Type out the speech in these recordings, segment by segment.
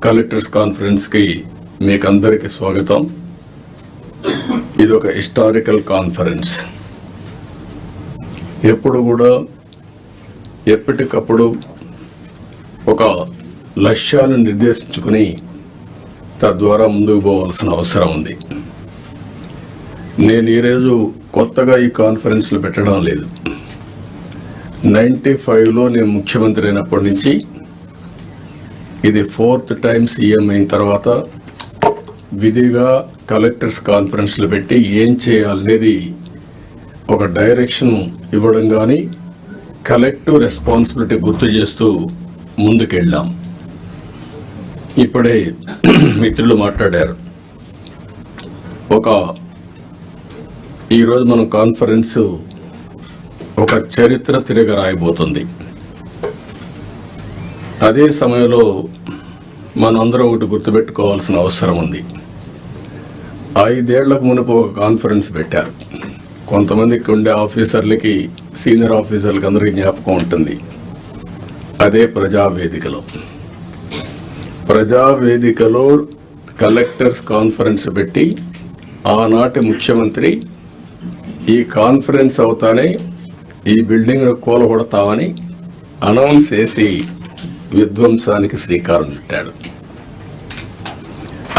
Collectors conference కి మీకు అందరికీ స్వాగతం. ఇది ఒక హిస్టారికల్ కాన్ఫరెన్స్. ఎప్పుడు కూడా ఎప్పటికప్పుడు ఒక లక్ష్యాలను నిర్దేశించుకుని తద్వారా ముందుకు పోవాల్సిన అవసరం ఉంది. నేను ఈరోజు కొత్తగా ఈ కాన్ఫరెన్స్లు పెట్టడం లేదు. 95లో నేను ముఖ్యమంత్రి అయినప్పటి నుంచి ఇది 4th టైం సీఎం అయిన తర్వాత విధిగా కలెక్టర్స్ కాన్ఫరెన్స్లు పెట్టి ఏం చేయాలనేది ఒక డైరెక్షన్ ఇవ్వడం కానీ కలెక్టివ్ రెస్పాన్సిబిలిటీ గుర్తు చేస్తూ ముందుకెళ్ళాం. ఇప్పుడే మిత్రులు మాట్లాడారు. ఈరోజు మన కాన్ఫరెన్స్ ఒక చరిత్ర తిరగ రాయబోతుంది. అదే సమయంలో మనందరం ఒకటి గుర్తుపెట్టుకోవాల్సిన అవసరం ఉంది. 5 ఏళ్లకు మునుపు ఒక కాన్ఫరెన్స్ పెట్టారు. కొంతమందికి ఉండే ఆఫీసర్లకి, సీనియర్ ఆఫీసర్లకి అందరికీ జ్ఞాపకం ఉంటుంది. అదే ప్రజావేదికలో కలెక్టర్స్ కాన్ఫరెన్స్ పెట్టి ఆనాటి ముఖ్యమంత్రి ఈ కాన్ఫరెన్స్ అవుతానే ఈ బిల్డింగ్ను కూలగొడతామని అనౌన్స్ చేసి విధ్వంసానికి శ్రీకారం చుట్టాడు.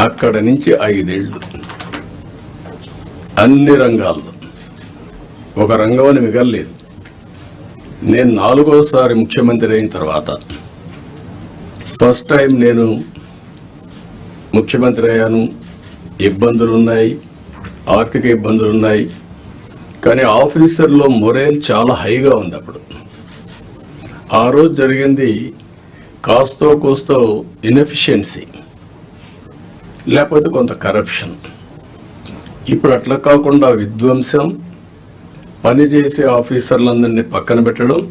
అక్కడ నుంచి 5 ఏళ్ళు అన్ని రంగాల్లో ఒక రంగం అని మిగలలేదు. నేను 4వసారి ముఖ్యమంత్రి అయిన తర్వాత ఫస్ట్ టైం నేను ముఖ్యమంత్రి అయ్యాను. ఇబ్బందులున్నాయి, ఆర్థిక ఇబ్బందులున్నాయి, కానీ ఆఫీసర్లో మొరేల్ చాలా హైగా ఉంది. అప్పుడు ఆ రోజు జరిగింది కాస్తో కూస్తో ఇన్ఎఫిషియన్సీ, లేకపోతే కొంత కరప్షన్. ఇప్పుడు అట్లా కాకుండా విధ్వంసం, పనిచేసే ఆఫీసర్లందరినీ పక్కన పెట్టడం,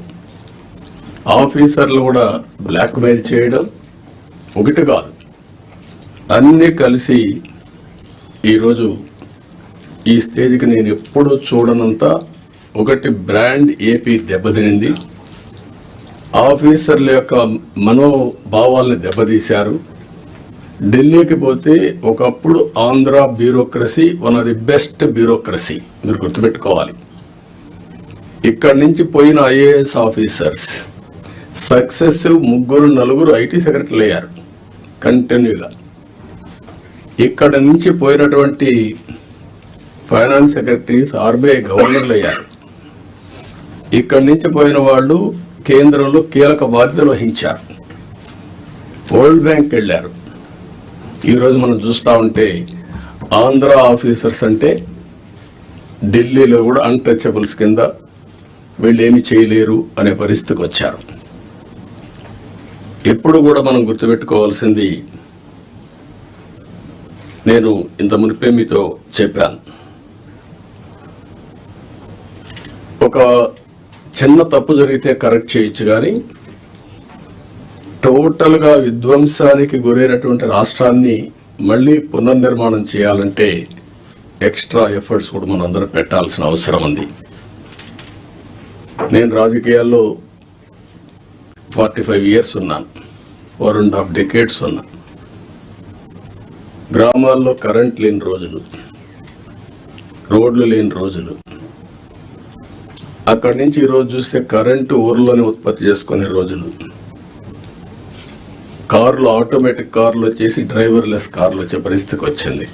ఆఫీసర్లు కూడా బ్లాక్మెయిల్ చేయడం, ఒకటి కాదు అన్నీ కలిసి ఈరోజు ఈ స్టేజ్కి నేను ఎప్పుడూ చూడనంత ఒకటి బ్రాండ్ ఏపీ దెబ్బతినింది. ఆఫీసర్ల యొక్క మనోభావాల్ని దెబ్బతీశారు. ఢిల్లీకి పోతే ఒకప్పుడు Andhra bureaucracy one of the best bureaucracy, మీరు గుర్తుపెట్టుకోవాలి. ఇక్కడి నుంచి పోయిన ఐఏఎస్ ఆఫీసర్స్ సక్సెసివ్ 3-4 ఐటీ సెక్రటరీలు అయ్యారు కంటిన్యూగా. ఇక్కడ నుంచి పోయినటువంటి ఫైనాన్స్ సెక్రటరీస్ ఆర్బీఐ గవర్నర్లు అయ్యారు. ఇక్కడి నుంచి పోయిన వాళ్ళు కేంద్రంలో కీలక బాధ్యతలు వహించారు. వరల్డ్ బ్యాంక్ వెళ్ళారు. ఈరోజు మనం చూస్తూ ఉంటే ఆంధ్ర ఆఫీసర్స్ అంటే ఢిల్లీలో కూడా అన్టచబుల్స్ కింద, వీళ్ళు ఏమి చేయలేరు అనే పరిస్థితికి వచ్చారు. ఎప్పుడు కూడా మనం గుర్తుపెట్టుకోవాల్సింది, నేను ఇంత మునిపే మీతో చెప్పాను, ఒక చిన్న తప్పు జరిగితే కరెక్ట్ చేయొచ్చు, కానీ టోటల్గా విధ్వంసానికి గురైనటువంటి రాష్ట్రాన్ని మళ్ళీ పునర్నిర్మాణం చేయాలంటే ఎక్స్ట్రా ఎఫర్ట్స్ కూడా మనం అందరం పెట్టాల్సిన అవసరం ఉంది. నేను రాజకీయాల్లో 45 years ఉన్నాను, 4.5 decades ఉన్నా. గ్రామాల్లో కరెంట్ లేని రోజులు, రోడ్లు లేని రోజులు. అక్కడి నుంచి ఈరోజు చూస్తే కరెంటు ఊర్లోనే ఉత్పత్తి చేసుకునే రోజులు. కార్లు, ఆటోమేటిక్ కార్లు వచ్చేసి డ్రైవర్లెస్ కార్లు వచ్చే పరిస్థితికి వచ్చింది.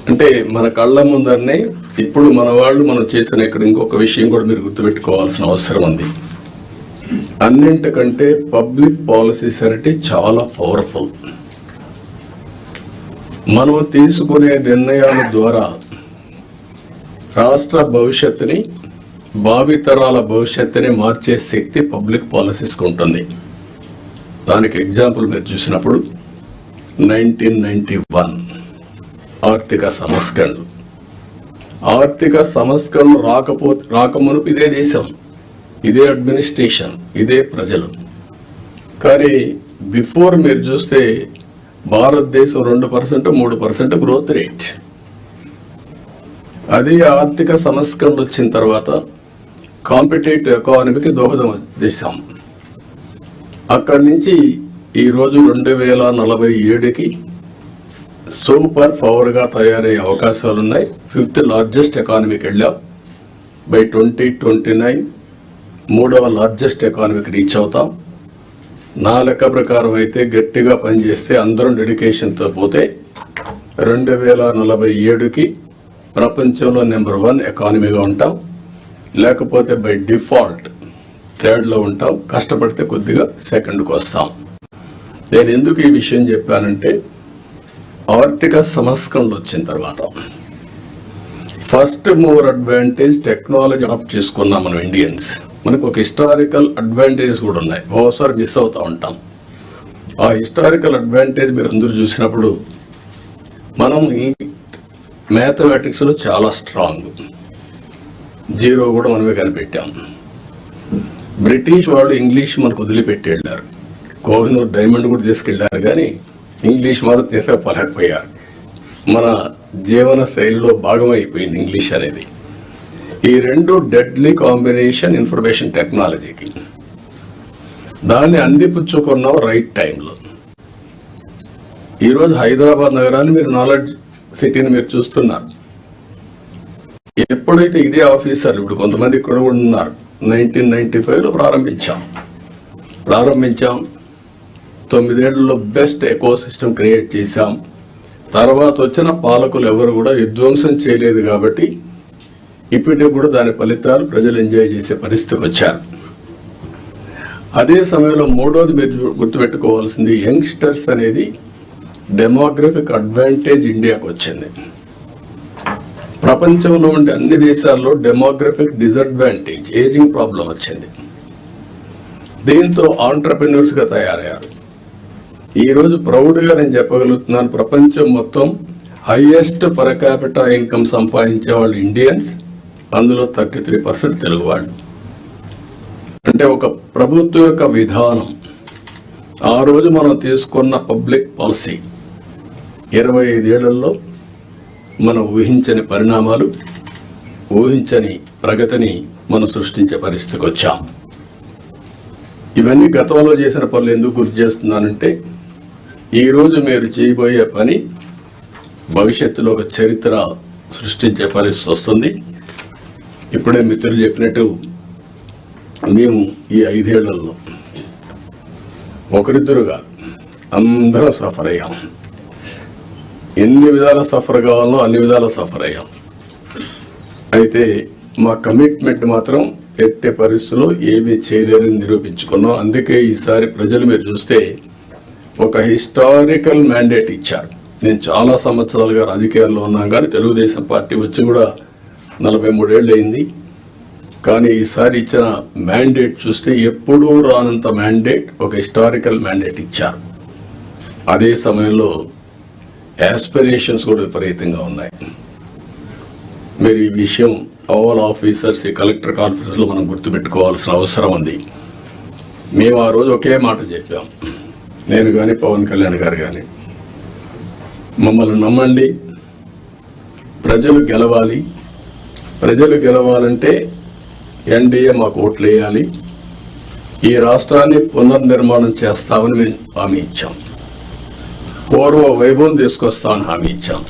అంటే మన కళ్ళ ముందరనే ఇప్పుడు మన వాళ్ళు మనం చేసిన ఇక్కడ ఇంకొక విషయం కూడా మీరు గుర్తుపెట్టుకోవాల్సిన అవసరం ఉంది. అన్నింటికంటే పబ్లిక్ పాలసీస్ అంటే చాలా పవర్ఫుల్. మనం తీసుకునే నిర్ణయాల ద్వారా రాష్ట్ర భవిష్యత్తుని, భావితరాల భవిష్యత్తుని మార్చే శక్తి పబ్లిక్ పాలసీస్కి ఉంటుంది. దానికి ఎగ్జాంపుల్ మీరు చూసినప్పుడు 1991 ఆర్థిక సంస్కరణలు రాకమునుపు ఇదే దేశం, ఇదే అడ్మినిస్ట్రేషన్, ఇదే ప్రజలు. కానీ బిఫోర్ మీరు చూస్తే భారతదేశం 2%, 3% గ్రోత్ రేట్. అదే ఆర్థిక సంస్కరణలు వచ్చిన తర్వాత కాంపిటేటివ్ ఎకానమీకి దోహదం చేశాం. అక్కడి నుంచి ఈరోజు 2047కి సూపర్ పవర్గా తయారయ్యే అవకాశాలు ఉన్నాయి. 5th లార్జెస్ట్ ఎకానమీకి వెళ్ళాం. బై 2029 3వ లార్జెస్ట్ ఎకానమీకి రీచ్ అవుతాం. నా లెక్క ప్రకారం అయితే గట్టిగా పనిచేస్తే అందరం డెడికేషన్తో పోతే 2047కి ప్రపంచంలో నెంబర్ 1 ఎకానమీగా ఉంటాం. లేకపోతే బై డిఫాల్ట్ 3rd ఉంటాం. కష్టపడితే కొద్దిగా 2ndకు వస్తాం. నేను ఎందుకు ఈ విషయం చెప్పానంటే ఆర్థిక సంస్కరణలు వచ్చిన తర్వాత first mover advantage technology adopt చేసుకున్నాం మనం ఇండియన్స్. మనకు ఒక హిస్టారికల్ అడ్వాంటేజెస్ కూడా ఉన్నాయి, ఓసారి మిస్ అవుతూ ఉంటాం. ఆ హిస్టారికల్ అడ్వాంటేజ్ మీరు అందరూ చూసినప్పుడు మనం ఈ మ్యాథమెటిక్స్లో చాలా స్ట్రాంగ్, 0 కూడా మనమే కనిపెట్టాం. బ్రిటిష్ వాళ్ళు ఇంగ్లీష్ మనకు వదిలిపెట్టి వెళ్ళారు. కోహినూర్ డైమండ్ కూడా తీసుకెళ్లారు, కానీ ఇంగ్లీష్ మాత్రం తీసుకుపోలేకపోయారు. మన జీవన శైలిలో భాగం అయిపోయింది ఇంగ్లీష్ అనేది. ఈ 2 డెడ్లీ కాంబినేషన్ ఇన్ఫర్మేషన్ టెక్నాలజీకి. దాన్ని అందిపుచ్చుకున్నాం రైట్ టైంలో. ఈరోజు హైదరాబాద్ నగరాన్ని మీరు నాలెడ్జ్ సిటీని మీరు చూస్తున్నారు. ఎప్పుడైతే ఇదే ఆఫీసర్లు ఇప్పుడు కొంతమంది ఇక్కడ కూడా ఉన్నారు, 1995లో ప్రారంభించాం. 9 ఏళ్లలో బెస్ట్ ఎకో సిస్టమ్ క్రియేట్ చేశాం. తర్వాత వచ్చిన పాలకులు ఎవరు కూడా విధ్వంసం చేయలేదు కాబట్టి ఇప్పటికి కూడా దాని ఫలితాలు ప్రజలు ఎంజాయ్ చేసే పరిస్థితికి వచ్చారు. అదే సమయంలో 3వది మీరు గుర్తుపెట్టుకోవాల్సింది యంగ్స్టర్స్ అనేది డెమోగ్రఫిక్ అడ్వాంటేజ్ ఇండియాకు వచ్చింది. ప్రపంచంలో ఉండే అన్ని దేశాల్లో డెమోగ్రఫిక్ డిసడ్వాంటేజ్ ఏజింగ్ ప్రాబ్లం వచ్చింది. దీంతో ఆంటర్ప్రెన్యూర్స్గా తయారయ్యారు. ఈరోజు ప్రౌడ్గా నేను చెప్పగలుగుతున్నాను, ప్రపంచం మొత్తం హైయెస్ట్ పర్ క్యాపిటా ఇన్కమ్ సంపాదించే వాళ్ళు ఇండియన్స్, అందులో 33% తెలుగు వాళ్ళు. అంటే ఒక ప్రభుత్వం యొక్క విధానం, ఆ రోజు మనం తీసుకున్న పబ్లిక్ పాలసీ 25 ఏళ్లలో మనం ఊహించని పరిణామాలు, ఊహించని ప్రగతిని మనం సృష్టించే పరిస్థితికి వచ్చాం. ఇవన్నీ గతంలో చేసిన పనులు ఎందుకు గుర్తు చేస్తున్నానంటే ఈరోజు మీరు చేయబోయే పని భవిష్యత్తులో ఒక చరిత్ర సృష్టించే పరిస్థితి వస్తుంది. ఇప్పుడే మిత్రులు చెప్పినట్టు మేము ఈ 5 ఏళ్లలో ఒకరిద్దరుగా అందరూ సఫర్ అయ్యాం. ఎన్ని విధాల సఫర్ కావాలో అన్ని విధాల సఫర్ అయ్యాం. అయితే మా కమిట్మెంట్ మాత్రం ఎట్టి పరిస్థితుల్లో ఏమీ చేయలేరని నిరూపించుకున్నాం. అందుకే ఈసారి ప్రజలు మీరు చూస్తే ఒక హిస్టారికల్ మ్యాండేట్ ఇచ్చారు. నేను చాలా సంవత్సరాలుగా రాజకీయాల్లో ఉన్నాను, కానీ తెలుగుదేశం పార్టీ వచ్చి కూడా 43 ఏళ్ళు అయింది. కానీ ఈసారి ఇచ్చిన మ్యాండేట్ చూస్తే ఎప్పుడూ రానంత మ్యాండేట్, ఒక హిస్టారికల్ మ్యాండేట్ ఇచ్చారు. అదే సమయంలో యాస్పిరేషన్స్ కూడా విపరీతంగా ఉన్నాయి. మీరు ఈ విషయం ఆల్ ఆఫీసర్స్ ఈ కలెక్టర్ కాన్ఫరెన్స్లో మనం గుర్తుపెట్టుకోవాల్సిన అవసరం ఉంది. మేము ఆ రోజు ఒకే మాట చెప్పాం, నేను కానీ పవన్ కళ్యాణ్ గారు కానీ, మమ్మల్ని నమ్మండి, ప్రజలు గెలవాలి. ప్రజలు గెలవాలంటే ఎన్డీఏ మాకు ఓట్లు వేయాలి. ఈ రాష్ట్రాన్ని పునర్నిర్మాణం చేస్తామని మేము హామీ ఇచ్చాం. పూర్వ వైభవం తీసుకొస్తామని హామీ ఇచ్చాం.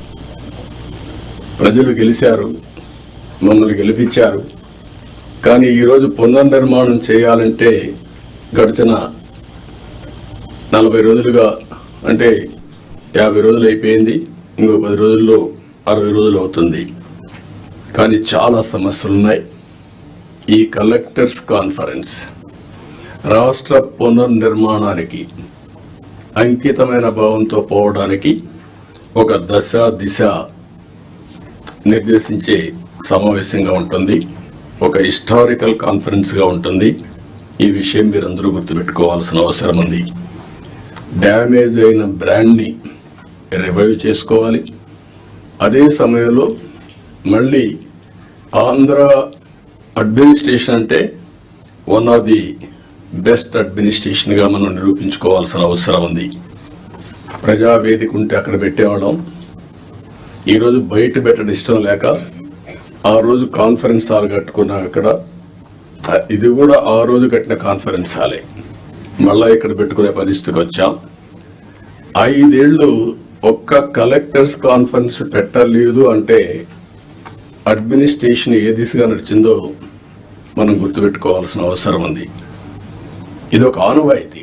ప్రజలు గెలిచారు, మమ్మల్ని గెలిపించారు. కానీ ఈరోజు పునర్నిర్మాణం చేయాలంటే గడిచిన 40 రోజులుగా, అంటే 50 రోజులు అయిపోయింది, ఇంకో 10 రోజుల్లో 60 రోజులు అవుతుంది. కానీ చాలా సమస్యలు ఉన్నాయి. ఈ కలెక్టర్స్ కాన్ఫరెన్స్ రాష్ట్ర పునర్నిర్మాణానికి అంకితమైన భావంతో పోవడానికి ఒక దశ దిశ నిర్దేశించే సమావేశంగా ఉంటుంది. ఒక హిస్టారికల్ కాన్ఫరెన్స్గా ఉంటుంది. ఈ విషయం మీరందరూ గుర్తుపెట్టుకోవాల్సిన అవసరం ఉంది. డ్యామేజ్ అయిన బ్రాండ్ని రివైవ్ చేసుకోవాలి. అదే సమయంలో మళ్ళీ ఆంధ్ర అడ్మినిస్ట్రేషన్ అంటే వన్ ఆఫ్ ది బెస్ట్ అడ్మినిస్ట్రేషన్గా మనం నిరూపించుకోవాల్సిన అవసరం ఉంది. ప్రజావేదిక ఉంటే అక్కడ పెట్టేవాళ్ళం. ఈరోజు బయట పెట్టడం ఇష్టం లేక ఆ రోజు కాన్ఫరెన్స్ హాల్ కట్టుకున్నాం. అక్కడ ఇది కూడా ఆ రోజు కట్టిన కాన్ఫరెన్స్ హాలే. మళ్ళా ఇక్కడ పెట్టుకునే పరిస్థితికి వచ్చాం. 5 ఏళ్ళు ఒక్క కలెక్టర్స్ కాన్ఫరెన్స్ పెట్టలేదు అంటే అడ్మినిస్ట్రేషన్ ఏ దిశగా నడిచిందో మనం గుర్తుపెట్టుకోవాల్సిన అవసరం ఉంది. ఇది ఒక ఆనవాయితీ.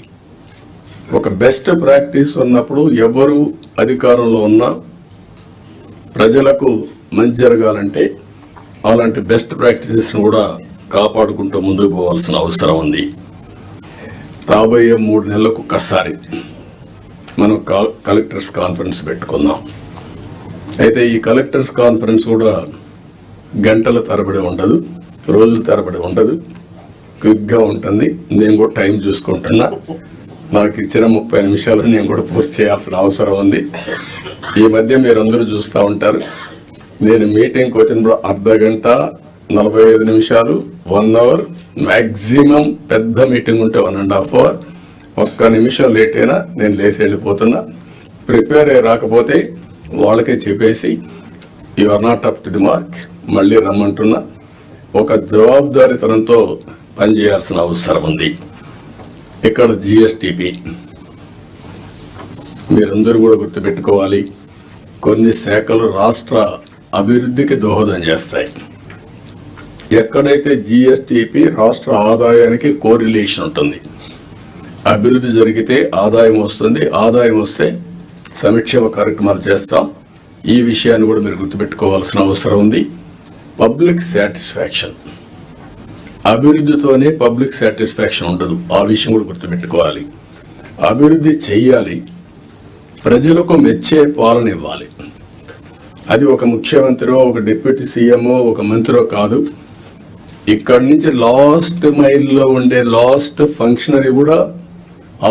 ఒక బెస్ట్ ప్రాక్టీస్ ఉన్నప్పుడు ఎవరు అధికారంలో ఉన్నా ప్రజలకు మంచి జరగాలంటే అలాంటి బెస్ట్ ప్రాక్టీసెస్ను కూడా కాపాడుకుంటూ ముందుకు పోవాల్సిన అవసరం ఉంది. రాబోయే 3 నెలలకు ఒక్కసారి మనం కలెక్టర్స్ కాన్ఫరెన్స్ పెట్టుకుందాం. అయితే ఈ కలెక్టర్స్ కాన్ఫరెన్స్ కూడా గంటల తరబడి ఉండదు, రోజుల తరబడి ఉండదు, క్విక్గా ఉంటుంది. నేను కూడా టైం చూసుకుంటున్నా. నాకు ఇచ్చిన 30 నిమిషాలు నేను కూడా పూర్తి చేయాల్సిన అవసరం ఉంది. ఈ మధ్య మీరందరూ చూస్తూ ఉంటారు, నేను మీటింగ్కి వచ్చినప్పుడు అర్ధ గంట 45 నిమిషాలు 1 అవర్, మ్యాక్సిమం పెద్ద మీటింగ్ ఉంటే 1.5 అవర్. ఒక్క నిమిషం లేట్ అయినా నేను లేచి వెళ్ళిపోతున్నా. ప్రిపేర్ అయ్యి రాకపోతే వాళ్ళకే చెప్పేసి you are not up to the mark, మళ్ళీ రమ్మంటున్నా. ఒక జవాబుదారీతనంతో పనిచేయాల్సిన అవసరం ఉంది. ఇక్కడ జిఎస్టిపి మీరందరూ కూడా గుర్తుపెట్టుకోవాలి. కొన్ని శాఖలు రాష్ట్ర అభివృద్ధికి దోహదం చేస్తాయి. ఎక్కడైతే జిఎస్టిపి రాష్ట్ర ఆదాయానికి కోరిలేషన్ ఉంటుంది. అభివృద్ధి జరిగితే ఆదాయం వస్తుంది, ఆదాయం వస్తే సంక్షేమ కార్యక్రమాలు చేస్తాం. ఈ విషయాన్ని కూడా మీరు గుర్తుపెట్టుకోవాల్సిన అవసరం ఉంది. పబ్లిక్ సాటిస్ఫాక్షన్, అభివృద్ధితోనే పబ్లిక్ సాటిస్ఫాక్షన్ ఉండదు. ఆ విషయం కూడా గుర్తుపెట్టుకోవాలి. అభివృద్ధి చెయ్యాలి, ప్రజలకు మెచ్చే పాలన ఇవ్వాలి. అది ఒక ముఖ్యమంత్రి, ఒక డిప్యూటీ సీఎంఓ, ఒక మంత్రో కాదు. ఇక్కడి నుంచి లాస్ట్ మైల్లో ఉండే లాస్ట్ ఫంక్షనరీ కూడా,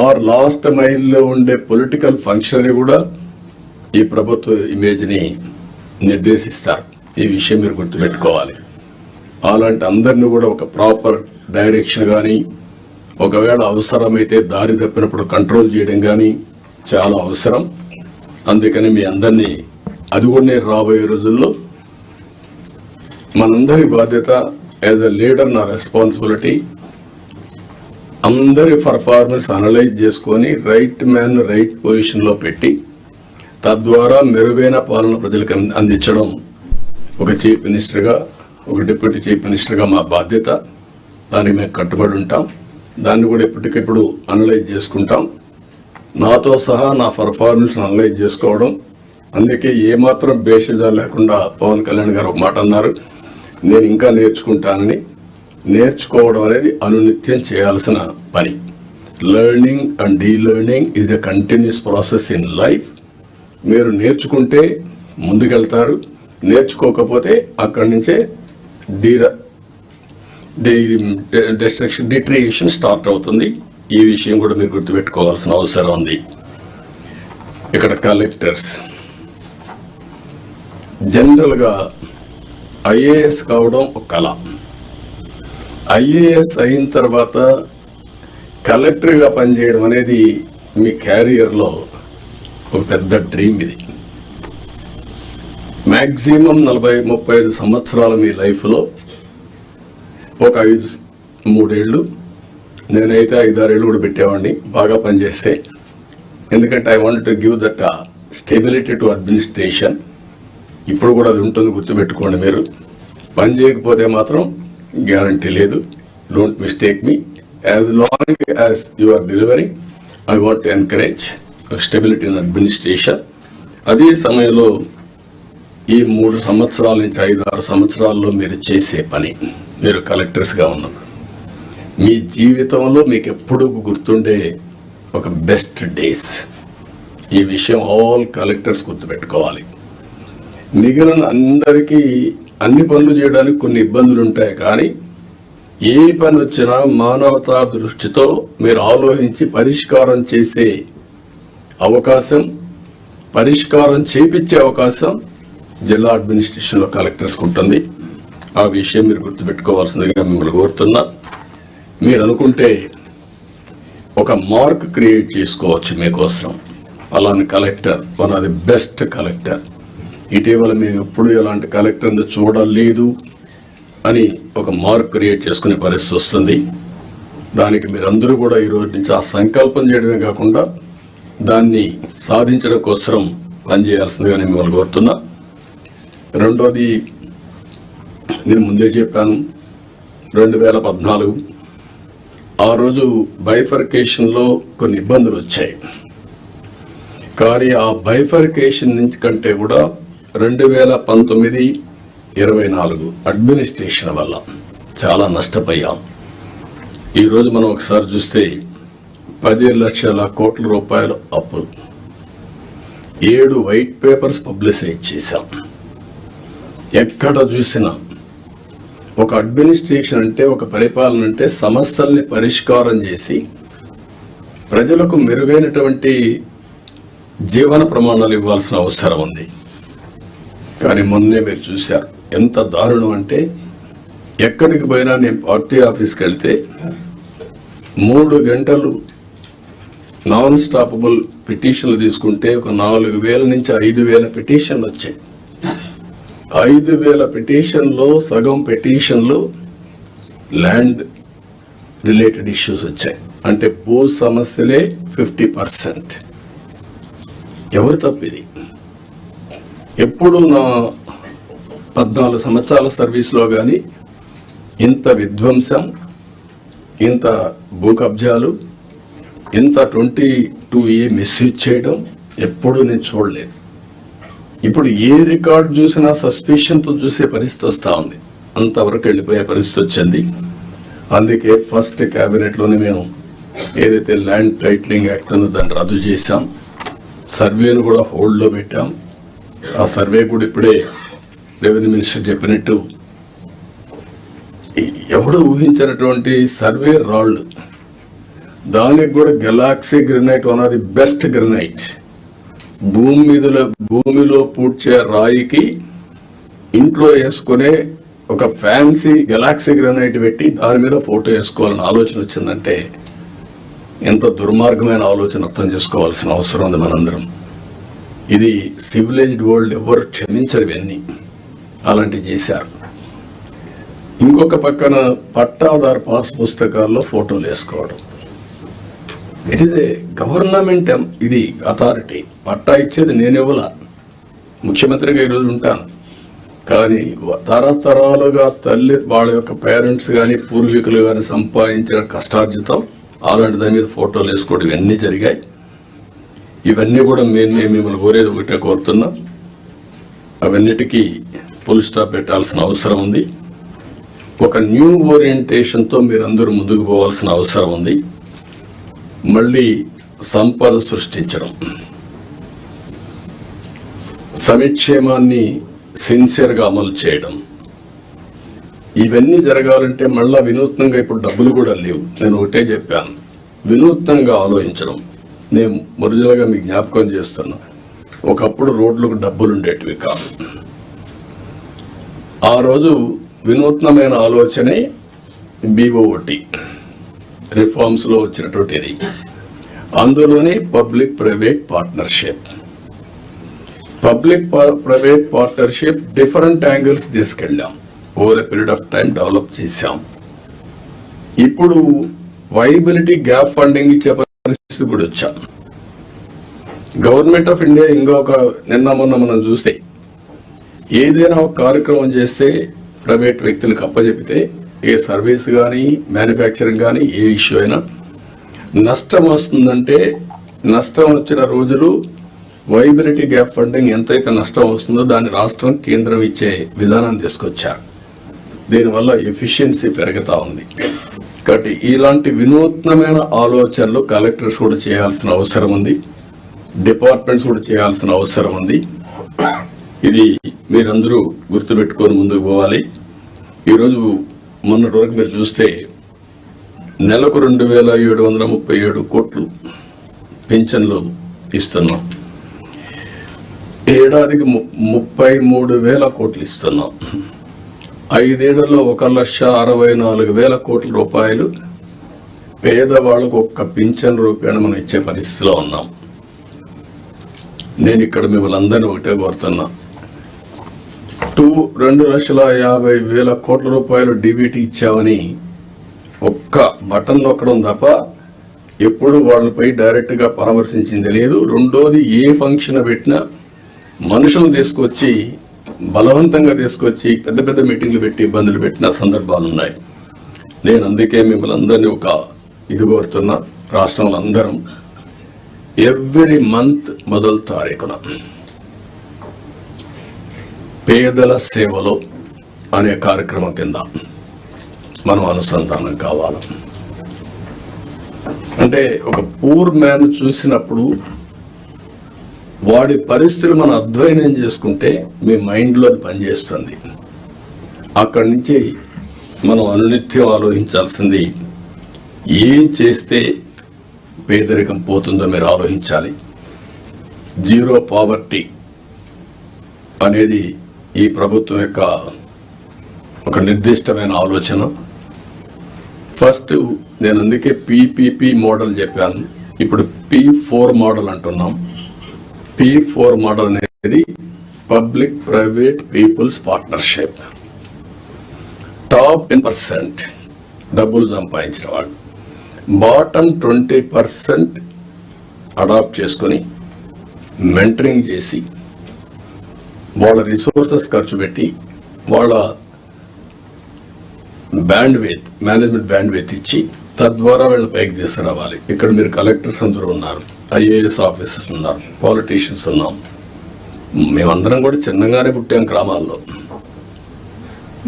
ఆర్ లాస్ట్ మైల్లో ఉండే పొలిటికల్ ఫంక్షనరీ కూడా ఈ ప్రభుత్వ ఇమేజ్ని నిర్దేశిస్తారు. ఈ విషయం మీరు గుర్తుపెట్టుకోవాలి. అలాంటి అందరినీ కూడా ఒక ప్రాపర్ డైరెక్షన్ కానీ, ఒకవేళ అవసరమైతే దారి తప్పినప్పుడు కంట్రోల్ చేయడం కానీ చాలా అవసరం. అందుకని మీ అందరినీ, అది కూడా నేను రాబోయే రోజుల్లో మనందరి బాధ్యత యాజ్ ఎ లీడర్, నా రెస్పాన్సిబిలిటీ అందరి పర్ఫార్మెన్స్ అనలైజ్ చేసుకొని రైట్ మ్యాన్ రైట్ పొజిషన్లో పెట్టి తద్వారా మెరుగైన పాలన ప్రజలకు అందించడం ఒక చీఫ్ మినిస్టర్గా, ఒక డిప్యూటీ చీఫ్ మినిస్టర్గా మా బాధ్యత. దానికి మేము కట్టుబడి ఉంటాం. దాన్ని కూడా ఎప్పటికెప్పుడు అనలైజ్ చేసుకుంటాం. నాతో సహా నా పర్ఫార్మెన్స్ అనలైజ్ చేసుకోవడం. అందుకే ఏమాత్రం బేషజా లేకుండా పవన్ కళ్యాణ్ గారు ఒక మాట అన్నారు, నేను ఇంకా నేర్చుకుంటానని. నేర్చుకోవడం అనేది అనునిత్యం చేయాల్సిన పని. Learning and delearning is a continuous process in life. మీరు నేర్చుకుంటే ముందుకెళ్తారు, నేర్చుకోకపోతే అక్కడి నుంచే డిట్రియేషన్ స్టార్ట్ అవుతుంది. ఈ విషయం కూడా మీరు గుర్తుపెట్టుకోవాల్సిన అవసరం ఉంది. ఇక్కడ కలెక్టర్స్ జనరల్గా ఐఏఎస్ కావడం ఒక కళ. ఐఏఎస్ అయిన తర్వాత కలెక్టర్గా పనిచేయడం అనేది మీ క్యారియర్లో ఒక పెద్ద డ్రీమ్. ఇది మ్యాక్సిమం 40-35 సంవత్సరాలు మీ లైఫ్లో ఒక 3 ఏళ్ళు, నేనైతే 5-6 ఏళ్ళు కూడా పెట్టేవాడిని బాగా పనిచేస్తే. ఎందుకంటే I want to give that stability to administration. ఇప్పుడు కూడా అది ఉంటుంది, గుర్తుపెట్టుకోండి. మీరు పని చేయకపోతే మాత్రం గ్యారంటీ లేదు. Don't mistake me. As long as you are delivering, I want to encourage stability in administration. అదే సమయంలో ఈ 3 సంవత్సరాల నుంచి 5-6 సంవత్సరాల్లో మీరు చేసే పని, మీరు కలెక్టర్స్గా ఉన్నప్పుడు మీ జీవితంలో మీకు ఎప్పుడూ గుర్తుండే ఒక బెస్ట్ డేస్. ఈ విషయం ఆల్ కలెక్టర్స్ గుర్తుపెట్టుకోవాలి. మిగిలిన అందరికీ అన్ని పనులు చేయడానికి కొన్ని ఇబ్బందులు ఉంటాయి, కానీ ఏ పని వచ్చినా మానవతా దృష్టితో మీరు ఆలోచించి పరిష్కారం చేసే అవకాశం, పరిష్కారం చేపించే అవకాశం జిల్లా అడ్మినిస్ట్రేషన్లో కలెక్టర్స్కి ఉంటుంది. ఆ విషయం మీరు గుర్తుపెట్టుకోవాల్సిందిగా మిమ్మల్ని కోరుతున్నా. మీరు అనుకుంటే ఒక మార్క్ క్రియేట్ చేసుకోవచ్చు మీకోసం. అలాంటి collector, one of the best collector. ఇటీవల మేము ఎప్పుడు ఇలాంటి కలెక్టర్ని చూడలేదు అని ఒక మార్క్ క్రియేట్ చేసుకునే పరిస్థితి వస్తుంది. దానికి మీరందరూ కూడా ఈరోజు నుంచి ఆ సంకల్పం చేయడమే కాకుండా దాన్ని సాధించడం కోసం పనిచేయాల్సిందిగా నేను మిమ్మల్ని కోరుతున్నా. రెండోది, నేను ముందే చెప్పాను, 2014 ఆ రోజు బైఫర్కేషన్లో కొన్ని ఇబ్బందులు వచ్చాయి. కానీ ఆ బైఫర్కేషన్ నుంచి కంటే కూడా 2019-24 అడ్మినిస్ట్రేషన్ వల్ల చాలా నష్టపోయాం. ఈరోజు మనం ఒకసారి చూస్తే 10 లక్షల కోట్ల రూపాయలు అప్పు, 7 వైట్ పేపర్స్ పబ్లిసైజ్ చేశాం. ఎక్కడ చూసినా ఒక అడ్మినిస్ట్రేషన్ అంటే, ఒక పరిపాలన అంటే సమస్యల్ని పరిష్కారం చేసి ప్రజలకు మెరుగైనటువంటి జీవన ప్రమాణాలు ఇవ్వాల్సిన అవసరం ఉంది. కానీ మొన్నే మీరు చూశారు ఎంత దారుణం అంటే, ఎక్కడికి పోయినా నేను పార్టీ ఆఫీస్కి వెళ్తే 3 గంటలు నాన్ స్టాపబుల్ పిటిషన్లు తీసుకుంటే ఒక 4,000 నుంచి 5,000 పిటిషన్లు వచ్చాయి. 5,000 పిటిషన్లో సగం పిటిషన్లు ల్యాండ్ రిలేటెడ్ ఇష్యూస్ వచ్చాయి. అంటే భూ సమస్యలే 50%. ఎవరు తప్పిది? ఎప్పుడు నా 14 సంవత్సరాల సర్వీస్లో కానీ ఇంత విధ్వంసం, ఇంత భూ కబ్జాలు, ఇంత 22A మిస్యూజ్ చేయడం ఎప్పుడూ నేను చూడలేదు. ఇప్పుడు ఏ రికార్డు చూసినా సస్పిషన్తో చూసే పరిస్థితి వస్తూ ఉంది. అంతవరకు వెళ్ళిపోయే పరిస్థితి వచ్చింది. అందుకే ఫస్ట్ క్యాబినెట్లోనే మేము ఏదైతే ల్యాండ్ టైటిలింగ్ యాక్ట్ ఉందో దాన్ని రద్దు చేశాం. సర్వేను కూడా హోల్డ్లో పెట్టాం. ఆ సర్వే కూడా ఇప్పుడే రెవెన్యూ మినిస్టర్ చెప్పినట్టు ఎవడు ఊహించినటువంటి సర్వే రాళ్ళు, దానికి కూడా Galaxy granite, one of the best granite, భూమిలో పూడ్చే రాయికి ఇంట్లో వేసుకునే ఒక ఫ్యాన్సీ గెలాక్సీ గ్రెనైట్ పెట్టి దాని మీద ఫోటో వేసుకోవాలని ఆలోచన వచ్చిందంటే ఎంత దుర్మార్గమైన ఆలోచన అర్థం చేసుకోవాల్సిన అవసరం ఉంది మనందరం. ఇది సివిలైజ్డ్ వరల్డ్ ఎవరు క్షమించరు. ఇవన్నీ అలాంటివి చేశారు. ఇంకొక పక్కన పట్టాదారు పాస్ పుస్తకాల్లో ఫోటోలు వేసుకోవడం. ఇట్ ఈస్ ఏ గవర్నమెంట్, ఇది అథారిటీ. పట్టా ఇచ్చేది నేనెవలా, ముఖ్యమంత్రిగా ఈరోజు ఉంటాను. కానీ తరతరాలుగా తల్లి వాళ్ళ యొక్క పేరెంట్స్ కానీ పూర్వీకులు కానీ సంపాదించిన కష్టార్జితం అలాంటి దాని మీద ఫోటోలు వేసుకోవడం ఇవన్నీ జరిగాయి. ఇవన్నీ కూడా నేను మిమ్మల్ని కోరేది ఒకటే కోరుతున్నా, అవన్నిటికీ ఫుల్ స్టాప్ పెట్టాల్సిన అవసరం ఉంది. ఒక న్యూ ఓరియంటేషన్తో మీరందరూ ముందుకు పోవాల్సిన అవసరం ఉంది. మళ్ళీ సంపద సృష్టించడం, సంక్షేమాన్ని సిన్సియర్గా అమలు చేయడం, ఇవన్నీ జరగాలంటే మళ్ళా వినూత్నంగా ఇప్పుడు డబ్బులు కూడా లేవు. నేను ఒకటే చెప్పాను, వినూత్నంగా ఆలోచించడం. నేను ఒరిజినల్గా మీకు జ్ఞాపకం చేస్తున్నా, ఒకప్పుడు రోడ్లకు డబ్బులు ఉండేటివి కాదు. ఆ రోజు వినూత్నమైన ఆలోచనే BOT రిఫార్మ్స్లో వచ్చినటువంటిది. అందులోనే public private partnership different angles తీసుకెళ్ళాం. Over a period of time develop చేశాం. ఇప్పుడు వైబిలిటీ గ్యాప్ ఫండింగ్ ఇచ్చే పరిస్థితి కూడా వచ్చాం. గవర్నమెంట్ ఆఫ్ ఇండియా ఇంకొక నిన్న మొన్న మనం చూస్తే ఏదైనా ఒక కార్యక్రమం చేస్తే ప్రైవేట్ వ్యక్తులకు అప్పచెపితే, ఏ సర్వీస్ కానీ మ్యానుఫ్యాక్చరింగ్ కానీ ఏ ఇష్యూ అయినా నష్టం వస్తుందంటే, నష్టం వచ్చిన రోజులు వైబిలిటీ గ్యాప్ ఫండింగ్ ఎంతైతే నష్టం వస్తుందో దాన్ని రాష్ట్రం కేంద్రం ఇచ్చే విధానం తీసుకొచ్చారు. దీనివల్ల ఎఫిషియన్సీ పెరుగుతూ ఉంది. కాబట్టి ఇలాంటి వినూత్నమైన ఆలోచనలు కలెక్టర్స్ కూడా చేయాల్సిన అవసరం ఉంది, డిపార్ట్మెంట్స్ కూడా చేయాల్సిన అవసరం ఉంది. ఇది మీరందరూ గుర్తుపెట్టుకొని ముందుకు పోవాలి. ఈరోజు మొన్నటి వరకు మీరు చూస్తే నెలకు 2,737 కోట్లు పింఛన్లు ఇస్తున్నాం. ఏడాదికి 33,000 కోట్లు ఇస్తున్నాం. 5 ఏళ్లలో 1,64,000 కోట్ల రూపాయలు పేదవాళ్లకు ఒక్క పింఛన్ రూపాయలు మనం ఇచ్చే పరిస్థితిలో ఉన్నాం. నేను ఇక్కడ మిమ్మల్ని అందరినీ ఒకటే కోరుతున్నా, 2,50,000 కోట్ల రూపాయలు DBT ఇచ్చామని ఒక్క బటన్ నొక్కడం తప్ప ఎప్పుడు వాళ్ళపై డైరెక్ట్గా పరామర్శించింది లేదు. రెండోది, ఏ ఫంక్షన్ పెట్టినా మనుషులను తీసుకొచ్చి బలవంతంగా తీసుకొచ్చి పెద్ద పెద్ద మీటింగ్లు పెట్టి ఇబ్బందులు పెట్టిన సందర్భాలు ఉన్నాయి. నేను అందుకే మిమ్మల్ని అందరినీ ఒక ఇది కోరుతున్నా, రాష్ట్రంలో అందరం ఎవ్రీ మంత్ మొదటి తారీఖున పేదల సేవలో అనే కార్యక్రమం కింద మనం అనుసంధానం కావాలి. అంటే ఒక పూర్ మ్యాన్ చూసినప్పుడు వాడి పరిస్థితులు మనం అధ్యయనం చేసుకుంటే మీ మైండ్లో పనిచేస్తుంది. అక్కడి నుంచి మనం అనునిత్యం ఆలోచించాల్సింది, ఏం చేస్తే పేదరికం పోతుందో మీరు ఆలోచించాలి. జీరో పావర్టీ అనేది ఈ ప్రభుత్వం యొక్క ఒక నిర్దిష్టమైన ఆలోచన. ఫస్ట్ నేను అందుకే PPP మోడల్ చెప్పాను, ఇప్పుడు P4 మోడల్ అంటున్నాం. P4 మోడల్ అనేది public private people's partnership. Top 10% డబ్బులు సంపాదించిన వాళ్ళు బాటమ్ 20% అడాప్ట్ చేసుకొని మెంటరింగ్ చేసి వాళ్ళ రిసోర్సెస్ ఖర్చు పెట్టి వాళ్ళ మేనేజ్మెంట్ బ్యాండ్విడ్త్ ఇచ్చి తద్వారా వీళ్ళ పైకి తీసుకురావాలి. ఇక్కడ మీరు కలెక్టర్స్ అందరూ ఉన్నారు, IAS ఆఫీసర్స్ ఉన్నారు, పాలిటీషియన్స్ ఉన్నాం. మేమందరం కూడా చిన్నగానే పుట్టాం, గ్రామాల్లో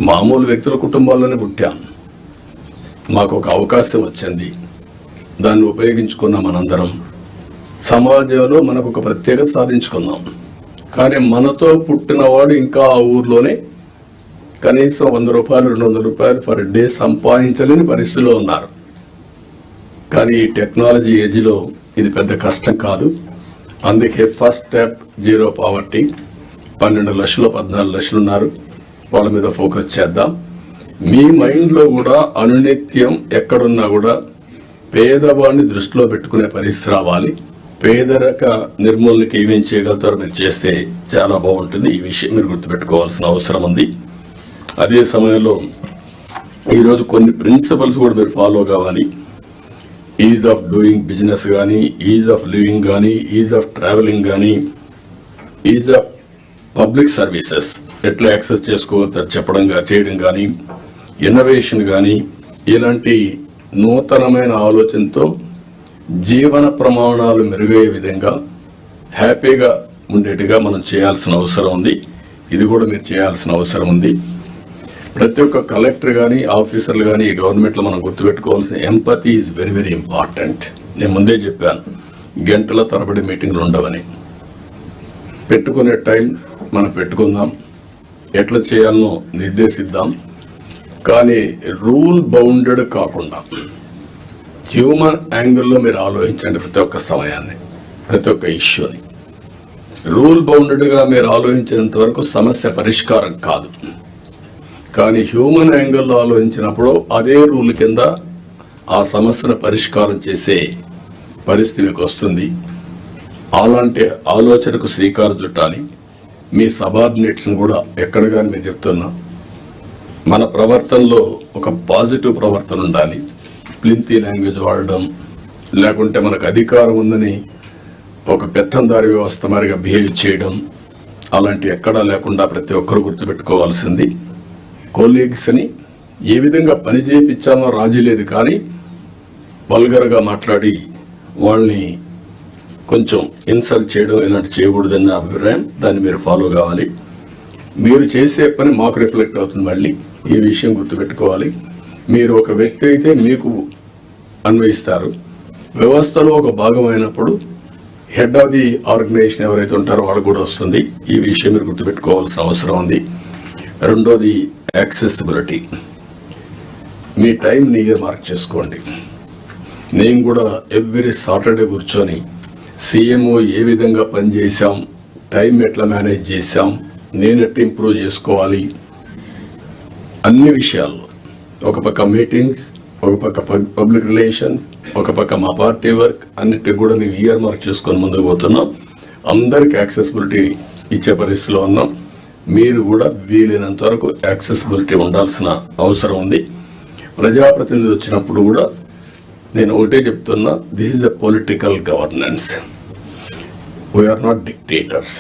మామూలు వ్యక్తుల కుటుంబాల్లోనే పుట్టాం. మాకు ఒక అవకాశం వచ్చింది, దాన్ని ఉపయోగించుకున్నాం. మనందరం సమాజంలో మనకు ఒక ప్రత్యేకత సాధించుకున్నాం. కానీ మనతో పుట్టినవాడు ఇంకా ఆ ఊర్లోనే కనీసం 100 రూపాయలు 200 రూపాయలు పర్ డే సంపాదించలేని పరిస్థితిలో ఉన్నారు. కానీ ఈ టెక్నాలజీ ఏజ్లో ఇది పెద్ద కష్టం కాదు. అందుకే ఫస్ట్ స్టెప్ జీరో పావర్టీ. 12 లక్షలు 14 లక్షలు ఉన్నారు, వాళ్ళ మీద ఫోకస్ చేద్దాం. మీ మైండ్లో కూడా అనునిత్యం ఎక్కడున్నా కూడా పేదవాడిని దృష్టిలో పెట్టుకునే పరిస్థితి రావాలి. పేదరిక నిర్మూలనకి ఏమేం చేయగలుగుతారో మీరు చేస్తే చాలా బాగుంటుంది. ఈ విషయం మీరు గుర్తుపెట్టుకోవాల్సిన అవసరం ఉంది. అదే సమయంలో ఈరోజు కొన్ని ప్రిన్సిపల్స్ కూడా మీరు ఫాలో కావాలి. ఈజ్ ఆఫ్ డూయింగ్ బిజినెస్ కానీ, ఈజ్ ఆఫ్ లివింగ్ కానీ, ఈజ్ ఆఫ్ ట్రావెలింగ్ కానీ, ఈజ్ ఆఫ్ పబ్లిక్ సర్వీసెస్ ఎట్లా యాక్సెస్ చేసుకోగలుగుతారు చేయడం కానీ, ఇన్నోవేషన్ కానీ, ఇలాంటి నూతనమైన ఆలోచనతో జీవన ప్రమాణాలు మెరుగయ్యే విధంగా హ్యాపీగా ఉండేట్టుగా మనం చేయాల్సిన అవసరం ఉంది. ఇది కూడా మీరు చేయాల్సిన అవసరం ఉంది. ప్రతి ఒక్క కలెక్టర్ కానీ, ఆఫీసర్లు కానీ ఈ గవర్నమెంట్లో మనం గుర్తుపెట్టుకోవాల్సిన empathy is very very important. నేను ముందే చెప్పాను, గంటల తరబడి మీటింగ్లు ఉండవని. పెట్టుకునే టైం మనం పెట్టుకుందాం, ఎట్లా చేయాలనో నిర్దేశిద్దాం. కానీ రూల్ బౌండెడ్ కాకుండా హ్యూమన్ యాంగిల్లో మీరు ఆలోచించండి. ప్రతి ఒక్క సమయాన్ని, ప్రతి ఒక్క ఇష్యూని రూల్ బౌండెడ్గా మీరు ఆలోచించేంత వరకు సమస్య పరిష్కారం కాదు. కానీ హ్యూమన్ యాంగిల్లో ఆలోచించినప్పుడు అదే రూల్ కింద ఆ సమస్యను పరిష్కారం చేసే పరిస్థితి మీకు వస్తుంది. అలాంటి ఆలోచనకు శ్రీకారం చుట్టాలి. మీ సబార్డినేట్స్ని కూడా ఎక్కడ కానీ మీరు చెప్తున్నా, మన ప్రవర్తనలో ఒక పాజిటివ్ ప్రవర్తన ఉండాలి. ప్లింతీ లాంగ్వేజ్ వాడడం, లేకుంటే మనకు అధికారం ఉందని ఒక పెత్తందారి వ్యవస్థ మరిగా బిహేవ్ చేయడం, అలాంటి ఎక్కడా లేకుండా ప్రతి ఒక్కరు గుర్తుపెట్టుకోవాల్సింది. కొలీగ్స్ని ఏ విధంగా పని చేయించామో రాజీ లేదు, కానీ వల్గర్గా మాట్లాడి వాళ్ళని కొంచెం ఇన్సల్ట్ చేయడం ఇలాంటి చేయకూడదన్న అభిప్రాయం. దాన్ని మీరు ఫాలో కావాలి. మీరు చేసే పని మాకు రిఫ్లెక్ట్ అవుతుంది. మళ్ళీ ఈ విషయం గుర్తుపెట్టుకోవాలి. మీరు ఒక వ్యక్తి అయితే మీకు అన్వయిస్తారు, వ్యవస్థలో ఒక భాగమైనప్పుడు హెడ్ ఆఫ్ ది ఆర్గనైజేషన్ ఎవరైతే ఉంటారో వాళ్ళకు కూడా వస్తుంది. ఈ విషయం మీరు గుర్తుపెట్టుకోవాల్సిన అవసరం ఉంది. రెండోది యాక్సెసిబిలిటీ. మీ టైంని మార్క్ చేసుకోండి. నేను కూడా ఎవ్రీ సాటర్డే కూర్చొని CMO ఏ విధంగా పనిచేసాం, టైం ఎట్లా మేనేజ్ చేశాం, నేను ఎట్లా ఇంప్రూవ్ చేసుకోవాలి, అన్ని విషయాల్లో ఒక పక్క మీటింగ్స్, ఒక పక్క పబ్లిక్ రిలేషన్స్, ఒక పక్క మా పార్టీ వర్క్, అన్నిటికి కూడా మేము ఇయర్ మార్క్ చేసుకొని ముందుకు పోతున్నాం. అందరికి యాక్సెసిబిలిటీ ఇచ్చే పరిస్థితిలో ఉన్నాం. మీరు కూడా వీలైనంత వరకు యాక్సెసిబిలిటీ ఉండాల్సిన అవసరం ఉంది. ప్రజాప్రతినిధి వచ్చినప్పుడు కూడా నేను ఒకటే చెప్తున్నా, this is the political governance. We are not dictators.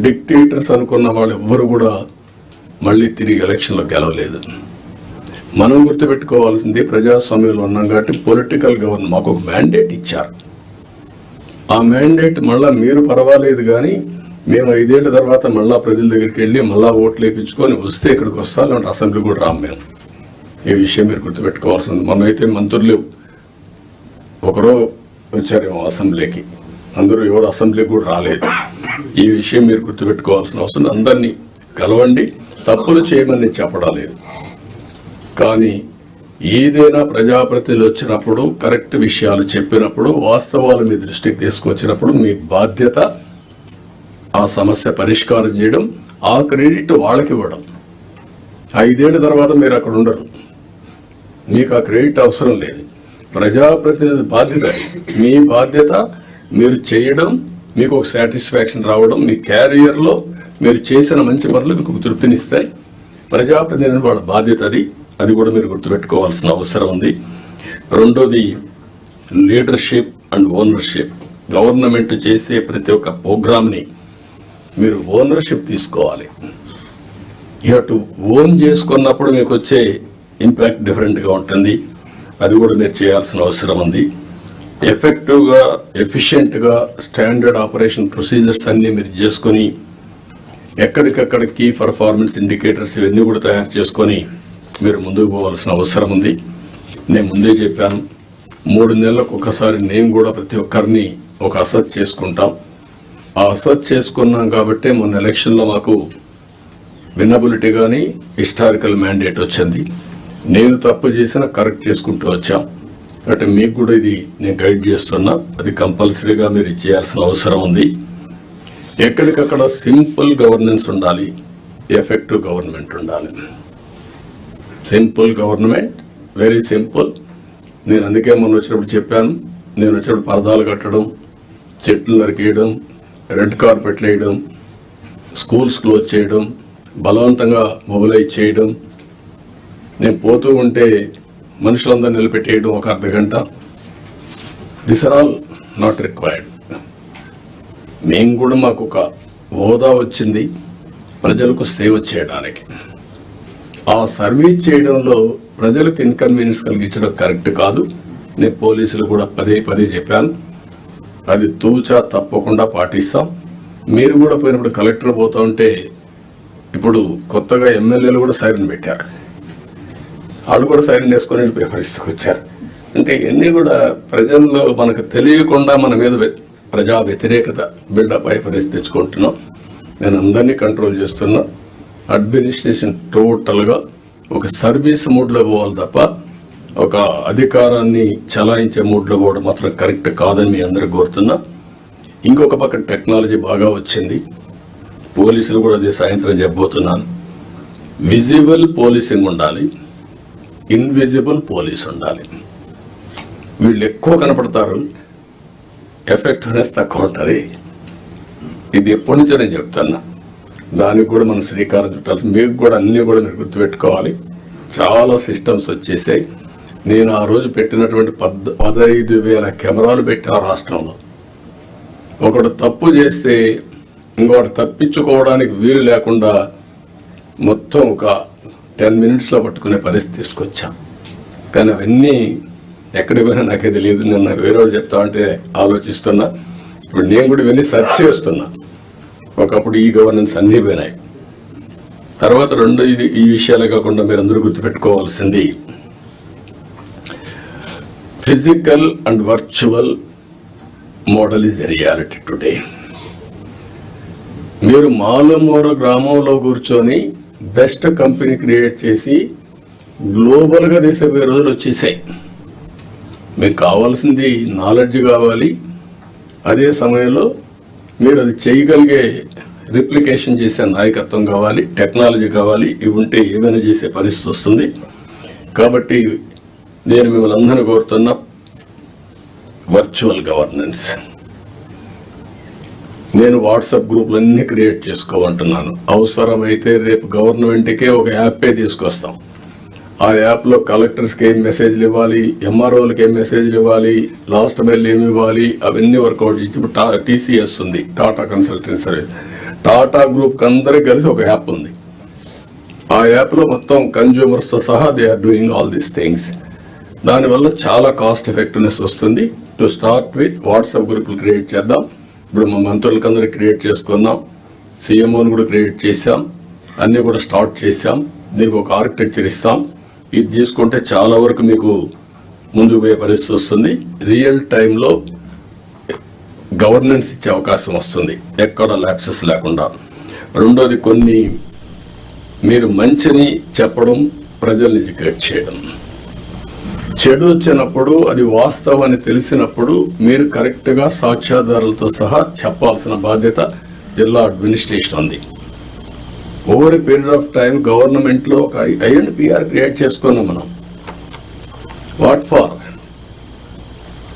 Dictators అనుకున్న వాళ్ళు ఎవ్వరు కూడా మళ్ళీ తిరిగి ఎలక్షన్లో గెలవలేదు. మనం గుర్తుపెట్టుకోవాల్సింది ప్రజాస్వామ్యంలో ఉన్నాం కాబట్టి పొలిటికల్ గవర్నెన్స్ మాకు ఒక మ్యాండేట్ ఇచ్చారు. ఆ మ్యాండేట్ మళ్ళీ మీరు పర్వాలేదు కానీ మేము 5 ఏళ్ల తర్వాత మళ్ళా ప్రజల దగ్గరికి వెళ్ళి మళ్ళా ఓట్లు వేయించుకొని వస్తే ఇక్కడికి వస్తాం, లేదంటే అసెంబ్లీ కూడా రాము మేము. ఈ విషయం మీరు గుర్తుపెట్టుకోవాల్సింది. మనమైతే మంత్రులు ఒకరో వచ్చారేమో అసెంబ్లీకి, అందరూ ఎవరు అసెంబ్లీకి కూడా రాలేదు. ఈ విషయం మీరు గుర్తుపెట్టుకోవాల్సిన అవసరం. అందరినీ కలవండి, తప్పులు చేయమని చెప్పడం లేదు, కానీ ఏదైనా ప్రజాప్రతినిధులు వచ్చినప్పుడు కరెక్ట్ విషయాలు చెప్పినప్పుడు వాస్తవాలు మీ దృష్టికి తీసుకొచ్చినప్పుడు మీ బాధ్యత ఆ సమస్య పరిష్కారం చేయడం, ఆ క్రెడిట్ వాళ్ళకి ఇవ్వడం. 5 ఏళ్ల తర్వాత మీరు అక్కడ ఉండరు, మీకు ఆ క్రెడిట్ అవసరం లేదు. ప్రజాప్రతినిధి బాధ్యత, మీ బాధ్యత మీరు చేయడం, మీకు ఒక సాటిస్ఫాక్షన్ రావడం, మీ క్యారియర్లో మీరు చేసిన మంచి పనులు మీకు తృప్తినిస్తాయి. ప్రజాప్రతినిధి వాళ్ళ బాధ్యత అది కూడా మీరు గుర్తుపెట్టుకోవాల్సిన అవసరం ఉంది. రెండోది లీడర్షిప్ అండ్ ఓనర్షిప్. గవర్నమెంట్ చేసే ప్రతి ఒక్క ప్రోగ్రామ్ని మీరు ఓనర్షిప్ తీసుకోవాలి. యూ హ్యావ్ టు ఓన్ చేసుకున్నప్పుడు మీకు వచ్చే ఇంపాక్ట్ డిఫరెంట్గా ఉంటుంది. అది కూడా మీరు చేయాల్సిన అవసరం ఉంది. ఎఫెక్టివ్గా, ఎఫిషియెంట్గా స్టాండర్డ్ ఆపరేషన్ ప్రొసీజర్స్ అన్నీ మీరు చేసుకొని ఎక్కడికక్కడ కీ పర్ఫార్మెన్స్ ఇండికేటర్స్ ఇవన్నీ కూడా తయారు చేసుకొని మీరు ముందుకు పోవాల్సిన అవసరం ఉంది. నేను ముందే చెప్పాను, 3 నెలలకు ఒకసారి నేను కూడా ప్రతి ఒక్కరిని ఒక అసెస్ చేసుకుంటాం. ఆ అసెస్ చేసుకున్నాం కాబట్టి మొన్న ఎలక్షన్లో మాకు వినబిలిటీ కానీ హిస్టారికల్ మ్యాండేట్ వచ్చింది. నేను తప్పు చేసినా కరెక్ట్ చేసుకుంటూ వచ్చాం. అంటే మీకు కూడా ఇది నేను గైడ్ చేస్తున్నా, అది కంపల్సరీగా మీరు చేయాల్సిన అవసరం ఉంది. ఎక్కడికక్కడ సింపుల్ గవర్నెన్స్ ఉండాలి, ఎఫెక్టివ్ గవర్నమెంట్ ఉండాలి. Simple government, very simple. నేను అందుకే మొన్న వచ్చినప్పుడు చెప్పాను, నేను వచ్చినప్పుడు పరదాలు కట్టడం, చెట్లు నరికేయడం, రెడ్ కార్పెట్లు వేయడం, స్కూల్స్ క్లోజ్ చేయడం, బలవంతంగా మొబిలైజ్ చేయడం, నేను పోతూ ఉంటే మనుషులందరూ నిలబెట్టేయడం ఒక అర్ధగంట, this are all not required. మేము కూడా మాకు ఒక హోదా వచ్చింది ప్రజలకు సేవ చేయడానికి. ఆ సర్వీస్ చేయడంలో ప్రజలకు ఇన్కన్వీనియన్స్ కలిగించడం కరెక్ట్ కాదు. నేను పోలీసులు కూడా పదే చెప్పాను, అది తూచా తప్పకుండా పాటిస్తాం. మీరు కూడా పోయినప్పుడు కలెక్టర్ పోతూ ఉంటే ఇప్పుడు కొత్తగా ఎమ్మెల్యేలు కూడా సైరన్ పెట్టారు, వాళ్ళు కూడా సైరన్ వేసుకొని వెళ్ళిపోయే పరిస్థితికి వచ్చారు. అంటే ఇవన్నీ కూడా ప్రజల్లో మనకు తెలియకుండా మన మీద ప్రజా వ్యతిరేకత బిల్డప్ అయ్యే పరిస్థితి తెచ్చుకుంటున్నాం. నేను అందరినీ కంట్రోల్ చేస్తున్నా. అడ్మినిస్ట్రేషన్ టోటల్గా ఒక సర్వీస్ మూడ్లో పోవాలి తప్ప ఒక అధికారాన్ని చలాయించే మూడ్లో పోవడం మాత్రం కరెక్ట్ కాదని మీ అందరికి కోరుతున్నా. ఇంకొక పక్క టెక్నాలజీ బాగా వచ్చింది, పోలీసులు కూడా అదే సాయంత్రం చెప్పబోతున్నాను. విజిబుల్ పోలీసింగ్ ఉండాలి, ఇన్విజిబుల్ పోలీస్ ఉండాలి. వీళ్ళు ఎక్కువ కనపడతారు, ఎఫెక్టివ్నెస్ తక్కువ ఉంటుంది. ఇది ఎప్పటి నుంచో నేను చెప్తున్నా, దానికి కూడా మనం శ్రీకారం చుట్టాలి. మీకు కూడా అన్నీ కూడా మీరు గుర్తుపెట్టుకోవాలి. చాలా సిస్టమ్స్ వచ్చేసాయి. నేను ఆ రోజు పెట్టినటువంటి 15,000 కెమెరాలు పెట్టిన రాష్ట్రంలో. ఒకడు తప్పు చేస్తే ఇంకొకటి తప్పించుకోవడానికి వీలు లేకుండా మొత్తం ఒక 10 మినిట్స్లో పట్టుకునే పరిస్థితి తీసుకొచ్చాం. కానీ అవన్నీ ఎక్కడికి పోయినా నాకే తెలియదు. నేను నాకు వేరే వాళ్ళు చెప్తా అంటే ఆలోచిస్తున్నా. ఇప్పుడు నేను కూడా ఇవన్నీ సెర్చ్ చేస్తున్నా. ఒకప్పుడు ఈ గవర్నెన్స్ అన్నీ పోయినాయి. తర్వాత ఈ విషయాలే కాకుండా మీరు అందరూ గుర్తుపెట్టుకోవాల్సింది, physical and virtual model is reality today. మీరు మాలుమూల గ్రామంలో కూర్చొని బెస్ట్ కంపెనీ క్రియేట్ చేసి గ్లోబల్గా తీసేపోయే రోజులు వచ్చేసాయి. మీకు కావాల్సింది నాలెడ్జ్ కావాలి, అదే సమయంలో మీరు అది చేయగలిగే రిప్లికేషన్ చేసే నాయకత్వం కావాలి, టెక్నాలజీ కావాలి. ఇవి ఉంటే ఏమైనా చేసే పరిస్థితి వస్తుంది. కాబట్టి నేను మిమ్మల్ని అందరినీ కోరుతున్నా, వర్చువల్ గవర్నెన్స్. నేను వాట్సాప్ గ్రూపులన్నీ క్రియేట్ చేసుకోమంటున్నాను. అవసరమైతే రేపు గవర్నమెంట్కే ఒక యాపే తీసుకొస్తాం. ఆ యాప్లో కలెక్టర్స్కి ఏం మెసేజ్లు ఇవ్వాలి, ఎంఆర్ఓలకి ఏం మెసేజ్లు ఇవ్వాలి, లాస్ట్ మైల్ ఏమి ఇవ్వాలి, అవన్నీ వర్కౌట్ చేసి ఇప్పుడు టీసీఎస్ ఉంది, Tata consultancy service. Tata group అందరికి కలిసి ఒక యాప్ ఉంది. ఆ యాప్లో మొత్తం కన్జ్యూమర్స్తో సహా they are doing all these things. దానివల్ల చాలా కాస్ట్ ఎఫెక్టివ్నెస్ వస్తుంది. టు స్టార్ట్ విత్ వాట్సాప్ గ్రూపులు క్రియేట్ చేద్దాం. ఇప్పుడు మా మంత్రులకు అందరికి క్రియేట్ చేసుకున్నాం, సీఎంఓని కూడా క్రియేట్ చేశాం, అన్నీ కూడా స్టార్ట్ చేశాం. దీనికి ఒక ఆర్కిటెక్చర్ ఇస్తాం. ఇది తీసుకుంటే చాలా వరకు మీకు ముందుకు పోయే పరిస్థితి వస్తుంది. రియల్ టైంలో గవర్నెన్స్ ఇచ్చే అవకాశం వస్తుంది, ఎక్కడ ల్యాప్సెస్ లేకుండా. రెండోది, కొన్ని మీరు మంచిని చెప్పడం, ప్రజల్ని ఎడ్యుకేట్ చేయడం. చెడు వచ్చినప్పుడు అది వాస్తవాన్ని తెలిసినప్పుడు మీరు కరెక్ట్గా సాక్ష్యాధారాలతో సహా చెప్పాల్సిన బాధ్యత జిల్లా అడ్మినిస్ట్రేషన్ ఉంది. Over a period of time గవర్నమెంట్లో ఒక ఐఎండ్పిఆర్ క్రియేట్ చేసుకున్నాం మనం. What for?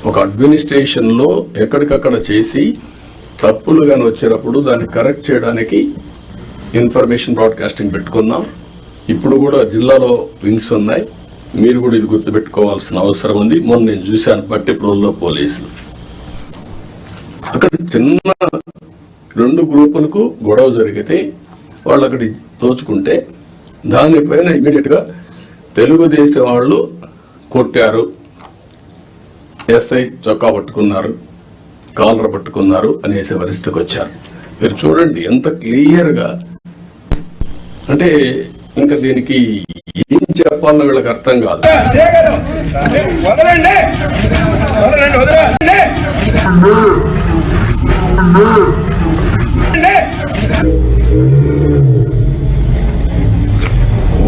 ఒక అడ్మినిస్ట్రేషన్లో ఎక్కడికక్కడ చేసి తప్పులు కానీ వచ్చినప్పుడు దాన్ని కరెక్ట్ చేయడానికి ఇన్ఫర్మేషన్ బ్రాడ్కాస్టింగ్ పెట్టుకున్నాం. ఇప్పుడు కూడా జిల్లాలో వింగ్స్ ఉన్నాయి. మీరు కూడా ఇది గుర్తుపెట్టుకోవాల్సిన అవసరం ఉంది. మొన్న నేను చూశాను పట్టిప్రోల్లో పోలీసులు అక్కడ చిన్న 2 గ్రూపులకు గొడవ జరిగితే వాళ్ళు అక్కడి తోచుకుంటే దానిపైన ఇమీడియట్గా తెలుగుదేశం వాళ్ళు కొట్టారు, ఎస్ఐ చొక్కా పట్టుకున్నారు, కాలర్ పట్టుకున్నారు అనేసే పరిస్థితికి వచ్చారు. మీరు చూడండి ఎంత క్లియర్గా. అంటే ఇంకా దీనికి ఏం చెప్పాలన్న వీళ్ళకి అర్థం కాదు.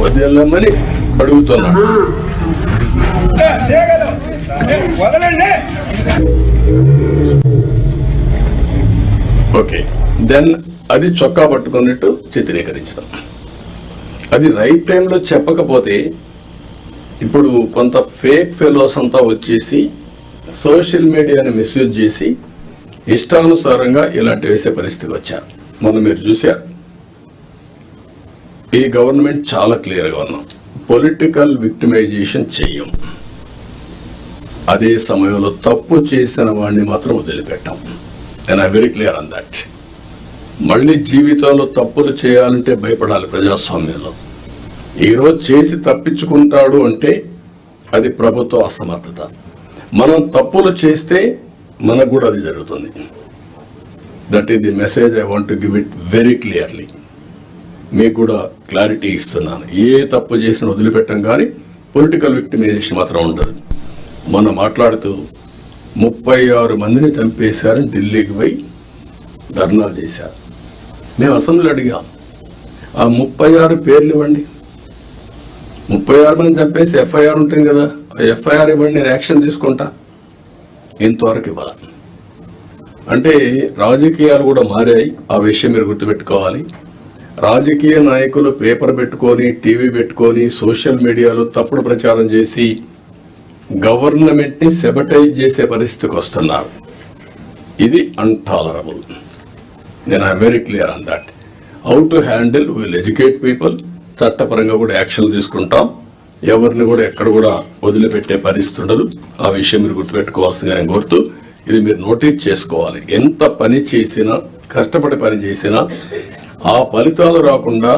వదిలేమని అడుగుతున్నా. ఓకే, దెన్ అది చొక్కా పట్టుకున్నట్టు చిత్రీకరించడం. అది రైట్ టైంలో చెప్పకపోతే ఇప్పుడు కొంత ఫేక్ ఫెలోస్ అంతా వచ్చేసి సోషల్ మీడియాని మిస్యూజ్ చేసి ఇష్టానుసారంగా ఇలాంటి వేసే పరిస్థితికి వచ్చారు. మొన్న మీరు చూశారు. ఈ గవర్నమెంట్ చాలా క్లియర్గా ఉన్నాం, పొలిటికల్ విక్టిమైజేషన్ చెయ్యం. అదే సమయంలో తప్పు చేసిన వాడిని మాత్రం వదిలిపెట్టాం. And I very clear on that. మళ్ళీ జీవితంలో తప్పులు చేయాలంటే భయపడాలి ప్రజాస్వామ్యంలో. ఈరోజు చేసి తప్పించుకుంటాడు అంటే అది ప్రభుత్వ అసమర్థత. మనం తప్పులు చేస్తే మనకు కూడా అది జరుగుతుంది. That is the message I want to give it very clearly. మీకు కూడా క్లారిటీ ఇస్తున్నాను. ఏ తప్పు చేసినా వదిలిపెట్టం, కానీ పొలిటికల్ విక్టిమైజేషన్ మాత్రం ఉండదు. మనం మాట్లాడుతూ 36 మందిని చంపేశారని ఢిల్లీకి పోయి ధర్నాలు చేశారు. మేము అసెంబ్లీలో అడిగాం, ఆ 36 పేర్లు ఇవ్వండి. 36 మంది చంపేసి ఎఫ్ఐఆర్ ఉంటుంది కదా, ఎఫ్ఐఆర్ ఇవ్వండి, నేను యాక్షన్ తీసుకుంటా. ఇంతవరకు ఇవ్వాలి. అంటే రాజకీయాలు కూడా మారాయి. ఆ విషయం మీరు గుర్తుపెట్టుకోవాలి. రాజకీయ నాయకులు పేపర్ పెట్టుకొని, టీవీ పెట్టుకొని, సోషల్ మీడియాలో తప్పుడు ప్రచారం చేసి గవర్నమెంట్ ని సెబటైజ్ చేసే పరిస్థితికి వస్తున్నారు. ఇది అన్టాలరబుల్. నేను I very clear on that. How to handle, will educate people. చట్టపరంగా కూడా యాక్షన్ తీసుకుంటాం. ఎవరిని కూడా ఎక్కడ కూడా వదిలిపెట్టే పరిస్థితి ఉండదు. ఆ విషయం మీరు గుర్తుపెట్టుకోవాల్సిందిగా నేను కోరుతూ, ఇది మీరు నోటీస్ చేసుకోవాలి. ఎంత పని చేసినా, కష్టపడి పని చేసినా ఆ ఫలితాలు రాకుండా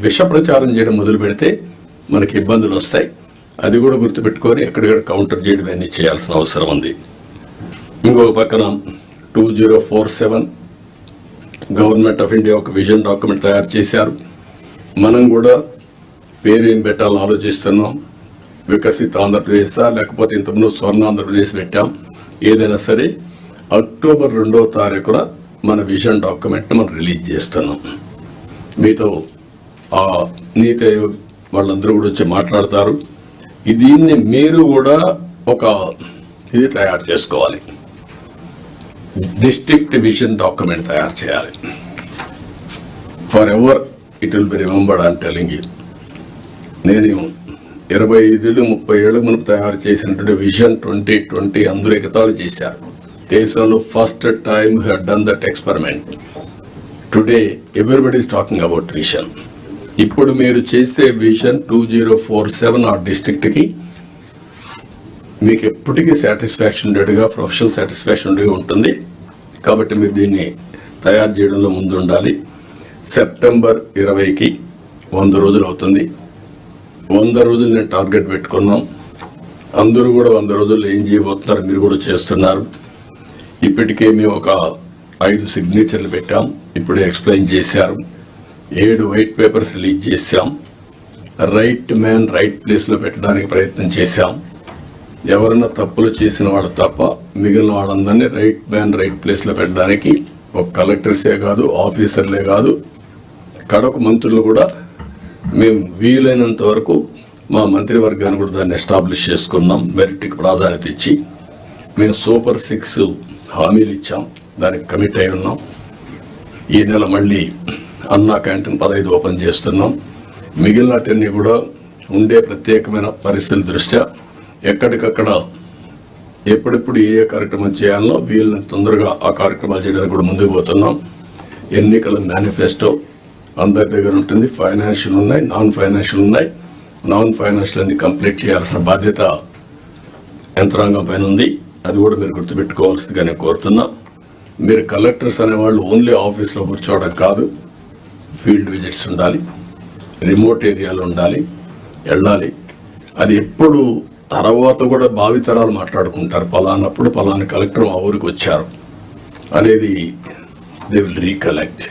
విష ప్రచారం చేయడం మొదలు పెడితే మనకి ఇబ్బందులు వస్తాయి. అది కూడా గుర్తుపెట్టుకొని ఎక్కడిక్కడ కౌంటర్ చేయడం అన్నీ చేయాల్సిన అవసరం ఉంది. ఇంకొక పక్కన 2047 గవర్నమెంట్ ఆఫ్ ఇండియా ఒక విజన్ డాక్యుమెంట్ తయారు చేశారు. మనం కూడా పేరు ఏం పెట్టాలని ఆలోచిస్తున్నాం. వికసిత ఆంధ్రప్రదేశ్ లేకపోతే ఇంతకుముందు స్వర్ణ ఆంధ్రప్రదేశ్ పెట్టాం. ఏదైనా సరే అక్టోబర్ 2వ తారీఖున మన విజన్ డాక్యుమెంట్ మనం రిలీజ్ చేస్తున్నాం. మీతో ఆ నీతి ఆయోగ్ వాళ్ళందరూ కూడా వచ్చి మాట్లాడతారు. దీన్ని మీరు కూడా ఒక ఇది తయారు చేసుకోవాలి. డిస్ట్రిక్ట్ విజన్ డాక్యుమెంట్ తయారు చేయాలి. For ever it will be remembered. I'm telling you. నేను 25-30 ఏళ్ళ మునుపు తయారు చేసినటువంటి విజన్ 2020 అందరూ ఎగతాళి చేశారు. దేశంలో first time had done that experiment. Today everybody is talking about vision. ఇప్పుడు మీరు చేసే విజన్ 2047 ఆ డిస్ట్రిక్ట్కి మీకు ఎప్పటికీ సాటిస్ఫాక్షన్ ఉండేట్టుగా, ప్రొఫెషనల్ సాటిస్ఫాక్షన్ ఉండేగా ఉంటుంది. కాబట్టి మీరు దీన్ని తయారు చేయడంలో ముందు ఉండాలి. సెప్టెంబర్ 20కి 100 రోజులు అవుతుంది. 100 రోజులు నేను టార్గెట్ పెట్టుకున్నాం. అందరూ కూడా 100 రోజుల్లో ఏం చేయబోతున్నారు మీరు కూడా చేస్తున్నారు. ఇప్పటికే మేము ఒక 5 సిగ్నేచర్లు పెట్టాం. ఇప్పుడే ఎక్స్ప్లెయిన్ చేశారు. 7 వైట్ పేపర్స్ రిలీజ్ చేశాం. రైట్ మ్యాన్ రైట్ ప్లేస్లో పెట్టడానికి ప్రయత్నం చేశాం. ఎవరైనా తప్పులు చేసిన వాళ్ళు తప్ప మిగిలిన వాళ్ళందరినీ రైట్ మ్యాన్ రైట్ ప్లేస్లో పెట్టడానికి ఒక కలెక్టర్సే కాదు, ఆఫీసర్లే కాదు, కడకు మంత్రులు కూడా మేము వీలైనంత వరకు మా మంత్రివర్గాన్ని కూడా దాన్ని ఎస్టాబ్లిష్ చేసుకున్నాం. మెరిట్కి ప్రాధాన్యత ఇచ్చి మేము సూపర్ 6 హామీలు ఇచ్చాం. దానికి కమిట్ అయి ఉన్నాం. ఈ నెల మళ్ళీ అన్నా క్యాంటీన్ 15 ఓపెన్ చేస్తున్నాం. మిగిలినటన్నీ కూడా ఉండే ప్రత్యేకమైన పరిస్థితుల దృష్ట్యా ఎక్కడికక్కడ ఎప్పుడెప్పుడు ఏ కార్యక్రమం చేయాలనో వీళ్ళని తొందరగా ఆ కార్యక్రమాలు చేయడానికి కూడా ముందుకు పోతున్నాం. ఎన్నికల మేనిఫెస్టో అందరి దగ్గర ఉంటుంది. ఫైనాన్షియల్ ఉన్నాయి, నాన్ ఫైనాన్షియల్ ఉన్నాయి. నాన్ ఫైనాన్షియల్ అన్ని కంప్లీట్ చేయాల్సిన బాధ్యత యంత్రాంగం పైన ఉంది. అది కూడా మీరు గుర్తుపెట్టుకోవాల్సిందిగా నేను కోరుతున్నా. మీరు కలెక్టర్స్ అనేవాళ్ళు ఓన్లీ ఆఫీస్లో కూర్చోవడం కాదు, ఫీల్డ్ విజిట్స్ ఉండాలి, రిమోట్ ఏరియాలో ఉండాలి, వెళ్ళాలి. అది ఎప్పుడు తర్వాత కూడా భావితరాలు మాట్లాడుకుంటారు, పలానప్పుడు పలానా కలెక్టర్ మా ఊరికి వచ్చారు అనేది దే విల్ రీకలెక్ట్.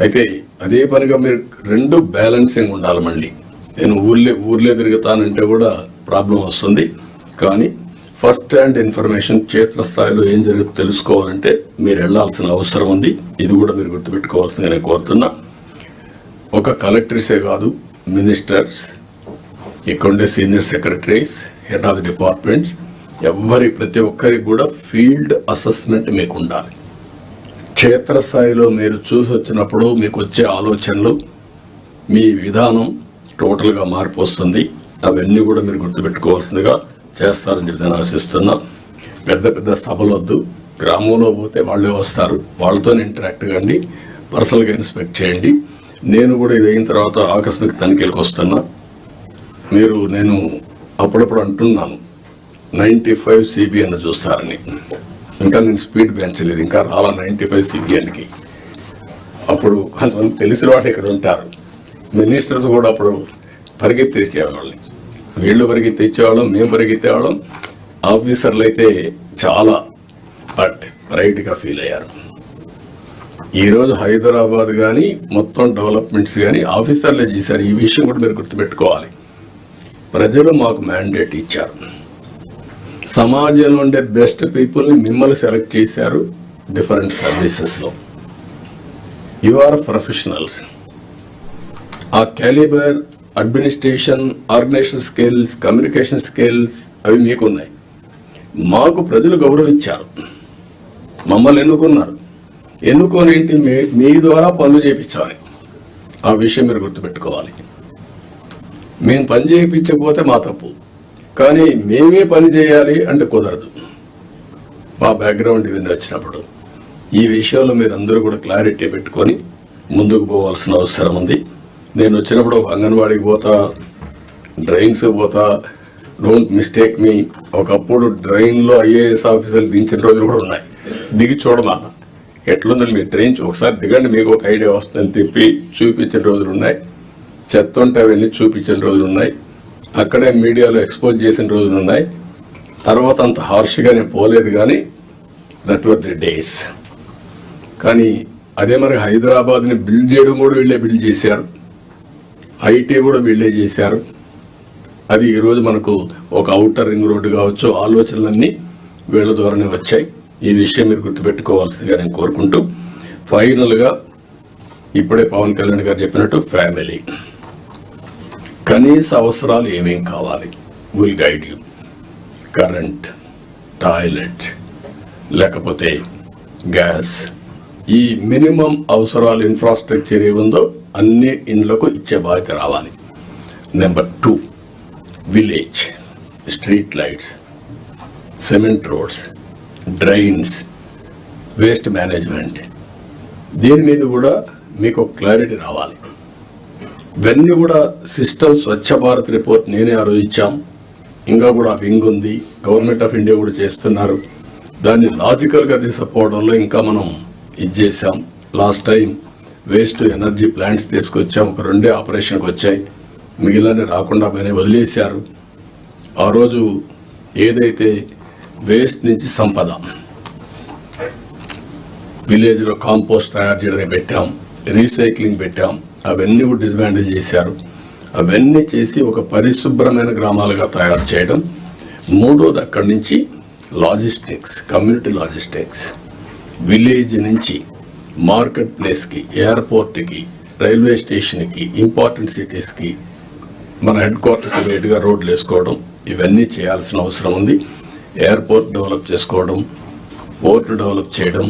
అయితే అదే పనిగా మీరు 2 బ్యాలెన్సింగ్ ఉండాలి. మళ్ళీ నేను ఊర్లే తిరుగుతానంటే కూడా ప్రాబ్లం వస్తుంది. కానీ ఫస్ట్ హ్యాండ్ ఇన్ఫర్మేషన్ క్షేత్రస్థాయిలో ఏం జరుగుతుందో తెలుసుకోవాలంటే మీరు వెళ్లాల్సిన అవసరం ఉంది. ఇది కూడా మీరు గుర్తుపెట్టుకోవాల్సిందిగా నేను కోరుతున్నా. ఒక కలెక్టర్సే కాదు, మినిస్టర్స్, ఇక్కడుండే senior secretaries, head of the departments, ప్రతి ఒక్కరికి కూడా ఫీల్డ్ అసెస్మెంట్ మీకు ఉండాలి. క్షేత్రస్థాయిలో మీరు చూసి వచ్చినప్పుడు మీకు వచ్చే ఆలోచనలు, మీ విధానం టోటల్గా మార్పు వస్తుంది. అవన్నీ కూడా మీరు గుర్తుపెట్టుకోవాల్సిందిగా చేస్తారని చెప్పి నేను ఆశిస్తున్నా. పెద్ద పెద్ద సభలు వద్దు, గ్రామంలో పోతే వాళ్ళే వస్తారు, వాళ్ళతో ఇంటరాక్ట్ కండి, పర్సనల్గా ఇన్స్పెక్ట్ చేయండి. నేను కూడా ఇది అయిన తర్వాత ఆకస్మిక తనిఖీలకు వస్తున్నా. నేను అప్పుడప్పుడు అంటున్నాను 95 CBN చూస్తారని. ఇంకా నేను స్పీడ్ పెంచలేదు, ఇంకా రాలా 95 CBNకి. అప్పుడు కొంతమంది తెలిసిన వాళ్ళు ఇక్కడ ఉంటారు. మినిస్టర్స్ కూడా అప్పుడు పరిగెత్తేసేవాళ్ళని, వీళ్ళు పరిగెత్తేవాళ్ళం, మేము పరిగెత్తేవాళ్ళం. ఆఫీసర్లు అయితే చాలా ప్రైడ్గా ఫీల్ అయ్యారు. ఈరోజు హైదరాబాద్ కానీ మొత్తం డెవలప్మెంట్స్ కానీ ఆఫీసర్లే చేశారు. ఈ విషయం కూడా మీరు గుర్తుపెట్టుకోవాలి. ప్రజలు మాకు మ్యాండేట్ ఇచ్చారు. సమాజంలో ఉండే బెస్ట్ పీపుల్ని మిమ్మల్ని సెలెక్ట్ చేశారు. డిఫరెంట్ సర్వీసెస్లో యు ఆర్ ప్రొఫెషనల్స్. ఆ calibre, administration, organisation skills, communication skills అవి మీకున్నాయి. మాకు ప్రజలు గౌరవించారు, మమ్మల్ని ఎన్నుకున్నారు. ఎన్నుకోనేంటి మీ ద్వారా పనులు చేయించాలి. ఆ విషయం మీరు గుర్తుపెట్టుకోవాలి. మేము పని చేయించకపోతే మా తప్పు, కానీ మేమే పని చేయాలి అంటే కుదరదు. మా బ్యాక్గ్రౌండ్ ఇవన్నీ వచ్చినప్పుడు ఈ విషయంలో మీరు అందరూ కూడా క్లారిటీ పెట్టుకొని ముందుకు పోవాల్సిన అవసరం ఉంది. నేను వచ్చినప్పుడు ఒక అంగన్వాడికి పోతా, డ్రైన్స్ పోతా, డోంట్ మిస్టేక్ మీ. ఒకప్పుడు డ్రైన్లో IAS ఆఫీసర్లు దించిన రోజులు కూడా ఉన్నాయి. దిగి చూడమా ఎట్లుందని మీరు ట్రైన్ ఒకసారి దిగండి, మీకు ఒక ఐడియా వస్తుందని తిప్పి చూపించిన రోజులు ఉన్నాయి. చెత్త ఉంటే అవన్నీ చూపించిన రోజులు ఉన్నాయి. అక్కడే మీడియాలో ఎక్స్పోజ్ చేసిన రోజులు ఉన్నాయి. తర్వాత అంత హార్ష్గా నేను పోలేదు, కానీ దట్ వర్ ది డేస్. కానీ అదే మరి హైదరాబాద్ని బిల్డ్ చేయడం కూడా వీళ్ళే బిల్డ్ చేశారు, ఐటీ కూడా వీళ్ళే చేశారు. అది ఈరోజు మనకు ఒక ఔటర్ రింగ్ రోడ్డు కావచ్చు, ఆలోచనలన్నీ వీళ్ళ ద్వారానే వచ్చాయి. ఈ విషయం మీరు గుర్తుపెట్టుకోవాల్సిందిగా నేను కోరుకుంటూ, ఫైనల్గా ఇప్పుడే పవన్ కళ్యాణ్ గారు చెప్పినట్టు ఫ్యామిలీ కనీస అవసరాలు ఏమేం కావాలి will guide you. Current, toilet, లేకపోతే గ్యాస్, ఈ మినిమం అవసరాలు ఇన్ఫ్రాస్ట్రక్చర్ ఏముందో అన్ని ఇండ్లకు ఇచ్చే బాధ్యత రావాలి. Number 2, village street lights, cement roads, drains, waste management, దీని మీద కూడా మీకు క్లారిటీ రావాలి. ఇవన్నీ కూడా సిస్టమ్ స్వచ్ఛ భారత్ రిపోర్ట్ నేనే ఆలోచించాం. ఇంకా కూడా వింగ్ ఉంది, గవర్నమెంట్ ఆఫ్ ఇండియా కూడా చేస్తున్నారు. దాన్ని లాజికల్గా తీసుకుపోవడంలో ఇంకా మనం ఇది చేసాం. Last time waste energy plants తీసుకొచ్చాం, ఒక 2 ఆపరేషన్కి వచ్చాయి, మిగిలిన రాకుండా పైన వదిలేశారు. ఆ రోజు ఏదైతే వేస్ట్ నుంచి సంపద, విలేజ్లో కాంపోస్ట్ తయారు చేయడానికి పెట్టాం, రీసైక్లింగ్ పెట్టాం, అవన్నీ కూడా డిస్మాండిల్ చేశారు. అవన్నీ చేసి ఒక పరిశుభ్రమైన గ్రామాలుగా తయారు చేయడం. మూడోది అక్కడి నుంచి లాజిస్టిక్స్, కమ్యూనిటీ లాజిస్టిక్స్, విలేజ్ నుంచి మార్కెట్ ప్లేస్కి, ఎయిర్పోర్ట్కి, రైల్వే స్టేషన్కి, ఇంపార్టెంట్ సిటీస్కి, మన హెడ్ క్వార్టర్కి వేటుగా రోడ్లు వేసుకోవడం, ఇవన్నీ చేయాల్సిన అవసరం ఉంది. ఎయిర్పోర్ట్ డెవలప్ చేసుకోవడం, పోర్ట్ డెవలప్ చేయడం,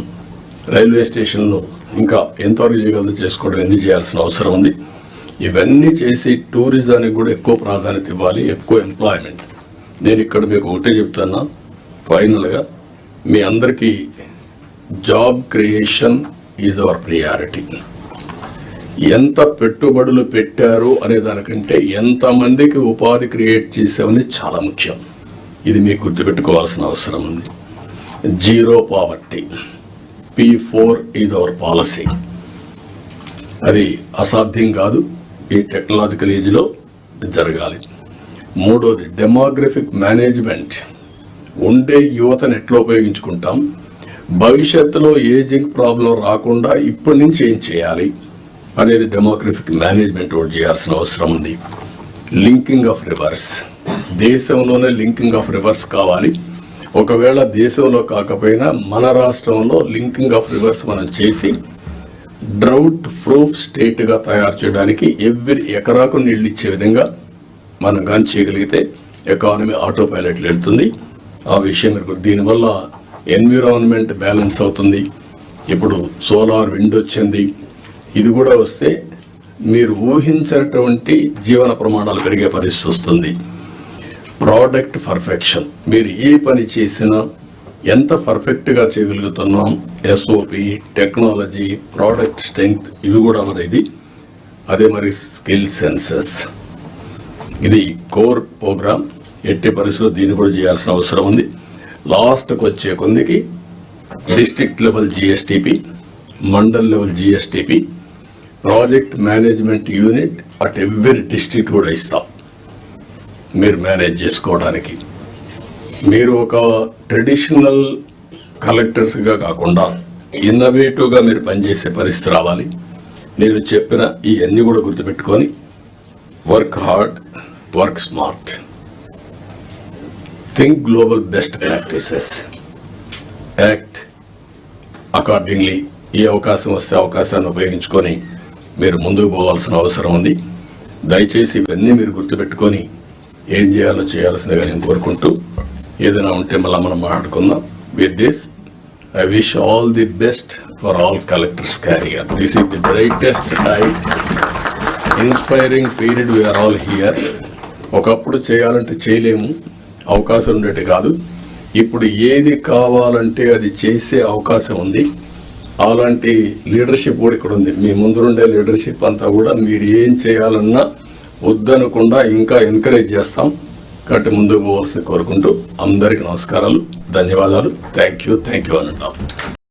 రైల్వే స్టేషన్లో ఇంకా ఎంతవరకు చేయగలదో చేసుకోవడం, ఇవన్నీ చేయాల్సిన అవసరం ఉంది. ఇవన్నీ చేసి టూరిజానికి కూడా ఎక్కువ ప్రాధాన్యత ఇవ్వాలి, ఎక్కువ ఎంప్లాయ్మెంట్. నేను ఇక్కడ మీకు ఒకటే చెప్తున్నా, ఫైనల్గా మీ అందరికీ job creation is our priority. ఎంత పెట్టుబడులు పెట్టారు అనే దానికంటే ఎంతమందికి ఉపాధి క్రియేట్ చేసామని చాలా ముఖ్యం. ఇది మీకు గుర్తుపెట్టుకోవాల్సిన అవసరం ఉంది. Zero poverty, P4 is our policy. అది అసాధ్యం కాదు, ఈ టెక్నాలజికల్ ఏజ్లో జరగాలి. మూడోది డెమోగ్రఫిక్ మేనేజ్మెంట్. ఉండే యువతను ఎట్లా ఉపయోగించుకుంటాం, భవిష్యత్తులో ఏజింగ్ ప్రాబ్లం రాకుండా ఇప్పటి నుంచి ఏం చేయాలి అనేది డెమోగ్రఫిక్ మేనేజ్మెంట్ కూడా చేయాల్సిన అవసరం ఉంది. లింకింగ్ ఆఫ్ రివర్స్, దేశంలోనే లింకింగ్ ఆఫ్ రివర్స్ కావాలి. ఒకవేళ దేశంలో కాకపోయినా మన రాష్ట్రంలో లింకింగ్ ఆఫ్ రివర్స్ మనం చేసి డ్రౌట్ ప్రూఫ్ స్టేట్గా తయారు చేయడానికి ఎవ్రీ ఎకరాకు నీళ్ళు ఇచ్చే విధంగా మనం కానీ చేయగలిగితే ఎకానమీ ఆటో పైలట్లు వెళ్తుంది. ఆ విషయం మీరు, దీనివల్ల ఎన్విరాన్మెంట్ బ్యాలెన్స్ అవుతుంది. ఇప్పుడు సోలార్ విండ్ వచ్చింది, ఇది కూడా వస్తే మీరు ఊహించినటువంటి జీవన ప్రమాణాలు పెరిగే పరిస్థితి వస్తుంది. ప్రోడక్ట్ పర్ఫెక్షన్, మీరు ఏ పని చేసినా ఎంత పర్ఫెక్ట్గా చేయగలుగుతున్నాం, SOP, టెక్నాలజీ, ప్రోడక్ట్ స్ట్రెంగ్త్, ఇవి కూడా ఇది. అదే మరి స్కిల్ సెన్సెస్, ఇది కోర్ ప్రోగ్రామ్. ఎట్టి పరిస్థితుల్లో దీన్ని కూడా చేయాల్సిన అవసరం ఉంది. లాస్ట్కి వచ్చే కొందికి district level GSTP, mandal level GSTP, project management unit at every district కూడా ఇస్తాం మీరు మేనేజ్ చేసుకోవడానికి. మీరు ఒక ట్రెడిషనల్ కలెక్టర్స్గా కాకుండా ఇన్నోవేటివ్గా మీరు పనిచేసే పరిస్థితి రావాలి. నేను చెప్పిన ఇవన్నీ కూడా గుర్తుపెట్టుకొని work hard, work smart, think global best practices, act accordingly. ఈ అవకాశం వస్తే అవకాశాన్ని ఉపయోగించుకొని మీరు ముందుకు పోవాల్సిన అవసరం ఉంది. దయచేసి ఇవన్నీ మీరు గుర్తుపెట్టుకొని ఏం చేయాలో చేయాల్సిందిగా నేను కోరుకుంటూ, ఏదైనా ఉంటే మళ్ళీ మనం మాట్లాడుకుందాం. With this I wish all the best for all collectors career. This is the brightest time, inspiring period. We are all here. ఒకప్పుడు చేయాలంటే చేయలేము, అవకాశం ఉండేది కాదు. ఇప్పుడు ఏది కావాలంటే అది చేసే అవకాశం ఉంది. అలాంటి లీడర్షిప్ కూడా ఇక్కడ ఉంది. మీ ముందుండే లీడర్షిప్ అంతా కూడా మీరు ఏం చేయాలన్నా వద్దనకుండా ఇంకా ఎంకరేజ్ చేస్తాం. కాబట్టి ముందుకు పోవాల్సింది కోరుకుంటూ అందరికీ నమస్కారాలు, ధన్యవాదాలు. థ్యాంక్ యూ అని అంటాం.